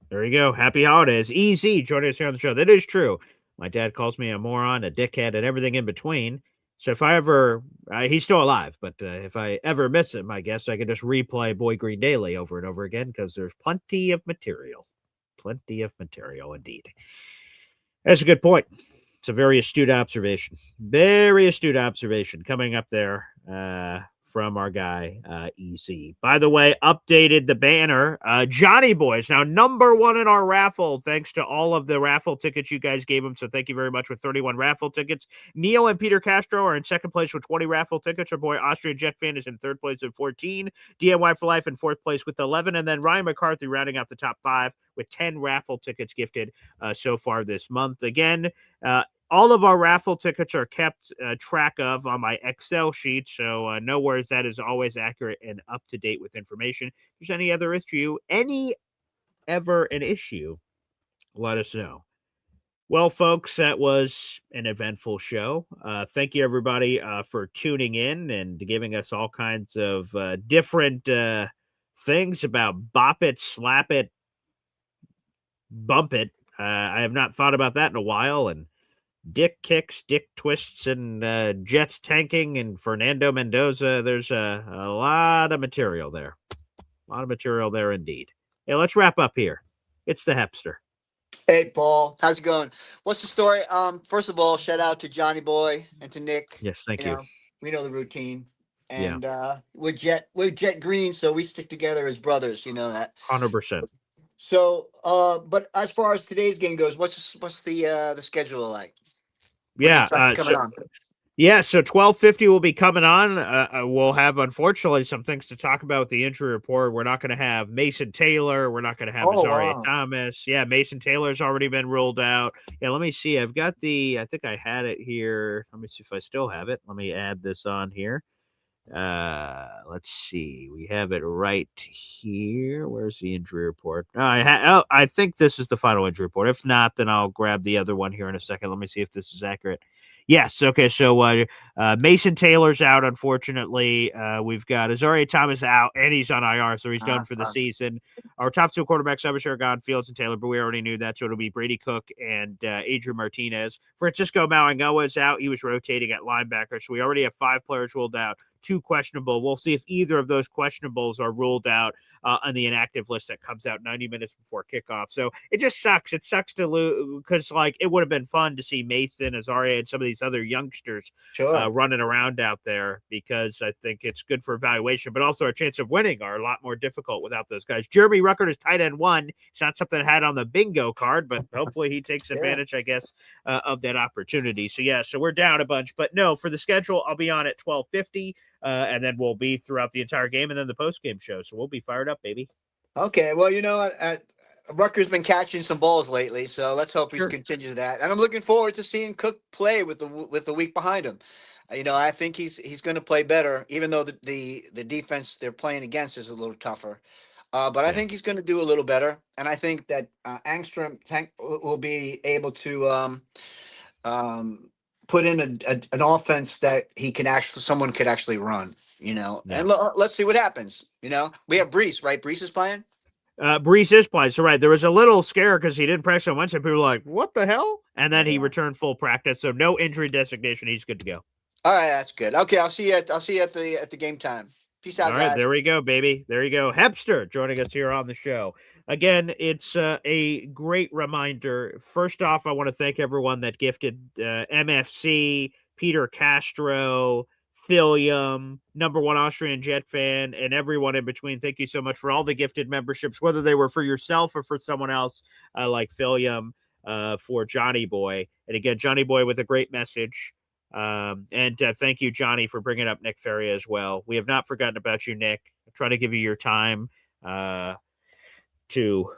A: There you go. Happy holidays. Easy joining us here on the show. That is true. My dad calls me a moron, a dickhead, and everything in between. So if I ever, he's still alive, but if I ever miss him, I guess I can just replay Boy Green Daily over and over again because there's plenty of material. Plenty of material, indeed. That's a good point. It's a very astute observation. Very astute observation coming up there from our guy, EC. By the way, updated the banner. Johnny Boys, now #1 in our raffle, thanks to all of the raffle tickets you guys gave him. So thank you very much with 31 raffle tickets. Neil and Peter Castro are in second place with 20 raffle tickets. Our boy Austrian Jet Fan is in third place with 14. DIY for Life in fourth place with 11. And then Ryan McCarthy rounding out the top 5 with 10 raffle tickets gifted so far this month. Again, all of our raffle tickets are kept track of on my Excel sheet, so no worries. That is always accurate and up to date with information. If there's any other issue, ever an issue, let us know. Well, folks, that was an eventful show. Thank you, everybody, for tuning in and giving us all kinds of different things about bop it, slap it, bump it. I have not thought about that in a while. And dick kicks, dick twists, and Jets tanking and Fernando Mendoza. There's a lot of material there. A lot of material there indeed. Hey, let's wrap up here. It's the Hepster.
O: Hey, Paul. How's it going? What's the story? First of all, shout out to Johnny Boy and to Nick.
A: Yes, thank you.
O: We know the routine. And we're Jet Green, so we stick together as brothers. You know that.
A: 100%.
O: So, but as far as today's game goes, what's the schedule like?
A: Yeah,
O: coming on.
A: Yeah, so 12:50 will be coming on. We'll have, unfortunately, some things to talk about with the injury report. We're not going to have Mason Taylor. We're not going to have Azaria Thomas. Yeah, Mason Taylor's already been ruled out. Yeah, let me see. I've got I think I had it here. Let me see if I still have it. Let me add this on here. Let's see. We have it right here. Where's the injury report? I think this is the final injury report. If not, then I'll grab the other one here in a second. Let me see if this is accurate. Yes. Okay. So Mason Taylor's out, unfortunately. We've got Azaria Thomas out, and he's on IR, so he's done for the season. Our top two quarterbacks, Abishar gone, Fields and Taylor, but we already knew that, so it'll be Brady Cook and Adrian Martinez. Francisco Mauangoa is out. He was rotating at linebacker, so we already have 5 players ruled out, 2 questionable. We'll see if either of those questionables are ruled out on the inactive list that comes out 90 minutes before kickoff. So it just sucks. It sucks to lose because, it would have been fun to see Mason, Azaria, and some of these other youngsters running around out there, because I think it's good for evaluation, but also our chance of winning are a lot more difficult without those guys. Jeremy Ruckert is tight end 1. It's not something I had on the bingo card, but hopefully he takes advantage, I guess, of that opportunity. So we're down a bunch, but no, for the schedule, I'll be on at 12:50. And then we'll be throughout the entire game and then the post-game show. So we'll be fired up, baby.
O: Okay. Well, Rutgers been catching some balls lately, so let's hope he continues that. And I'm looking forward to seeing Cook play with the week behind him. I think he's going to play better, even though the defense they're playing against is a little tougher. But I think he's going to do a little better, and I think that Angstrom will be able to put in an offense that someone could actually run, and let's see what happens. We have Brees, right? Brees is playing.
A: Brees is playing. So, right. There was a little scare because he didn't practice on Wednesday. People were like, what the hell? And then he returned full practice. So no injury designation. He's good to go.
O: All right. That's good. Okay. I'll see you at the game time. Peace out,
A: All right,
O: guys.
A: there we go, baby. There you go. Hepster joining us here on the show. Again, it's a great reminder. First off, I want to thank everyone that gifted MFC, Peter Castro, Philium, #1 Austrian Jet fan, and everyone in between. Thank you so much for all the gifted memberships, whether they were for yourself or for someone else like Philium, for Johnny Boy. And again, Johnny Boy with a great message. And thank you, Johnny, for bringing up Nick Ferry as well. We have not forgotten about you, Nick. I'm trying to give you your time to,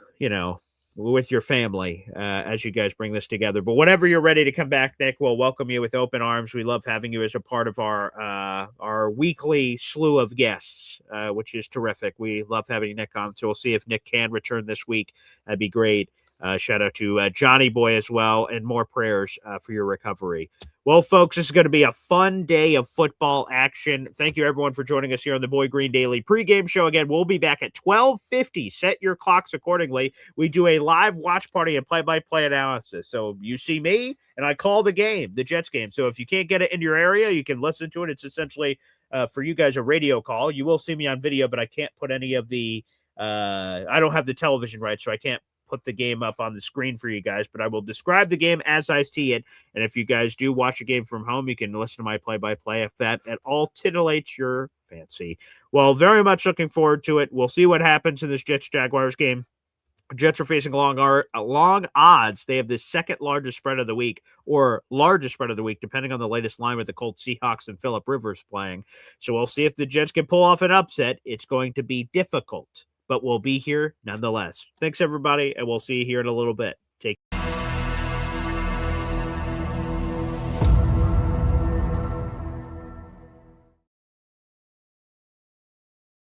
A: with your family as you guys bring this together. But whenever you're ready to come back, Nick, we'll welcome you with open arms. We love having you as a part of our weekly slew of guests, which is terrific. We love having Nick on. So we'll see if Nick can return this week. That'd be great. Shout out to Johnny Boy as well, and more prayers for your recovery. Well, folks, this is going to be a fun day of football action. Thank you, everyone, for joining us here on the Boy Green Daily pregame show. Again, we'll be back at 12:50. Set your clocks accordingly. We do a live watch party and play-by-play analysis. So you see me, and I call the game, the Jets game. So if you can't get it in your area, you can listen to it. It's essentially, for you guys, a radio call. You will see me on video, but I can't put any of the I don't have the television rights, so I can't put the game up on the screen for you guys, but I will describe the game as I see it. And if you guys do watch a game from home, you can listen to my play-by-play if that at all titillates your fancy. Well, very much looking forward to it. We'll see what happens in this Jets-Jaguars game. Jets are facing long odds. They have the second largest spread of the week, or largest spread of the week, depending on the latest line with the Colts, Seahawks, and Phillip Rivers playing. So we'll see if the Jets can pull off an upset. It's going to be difficult, but we'll be here nonetheless. Thanks, everybody, and we'll see you here in a little bit. Take care.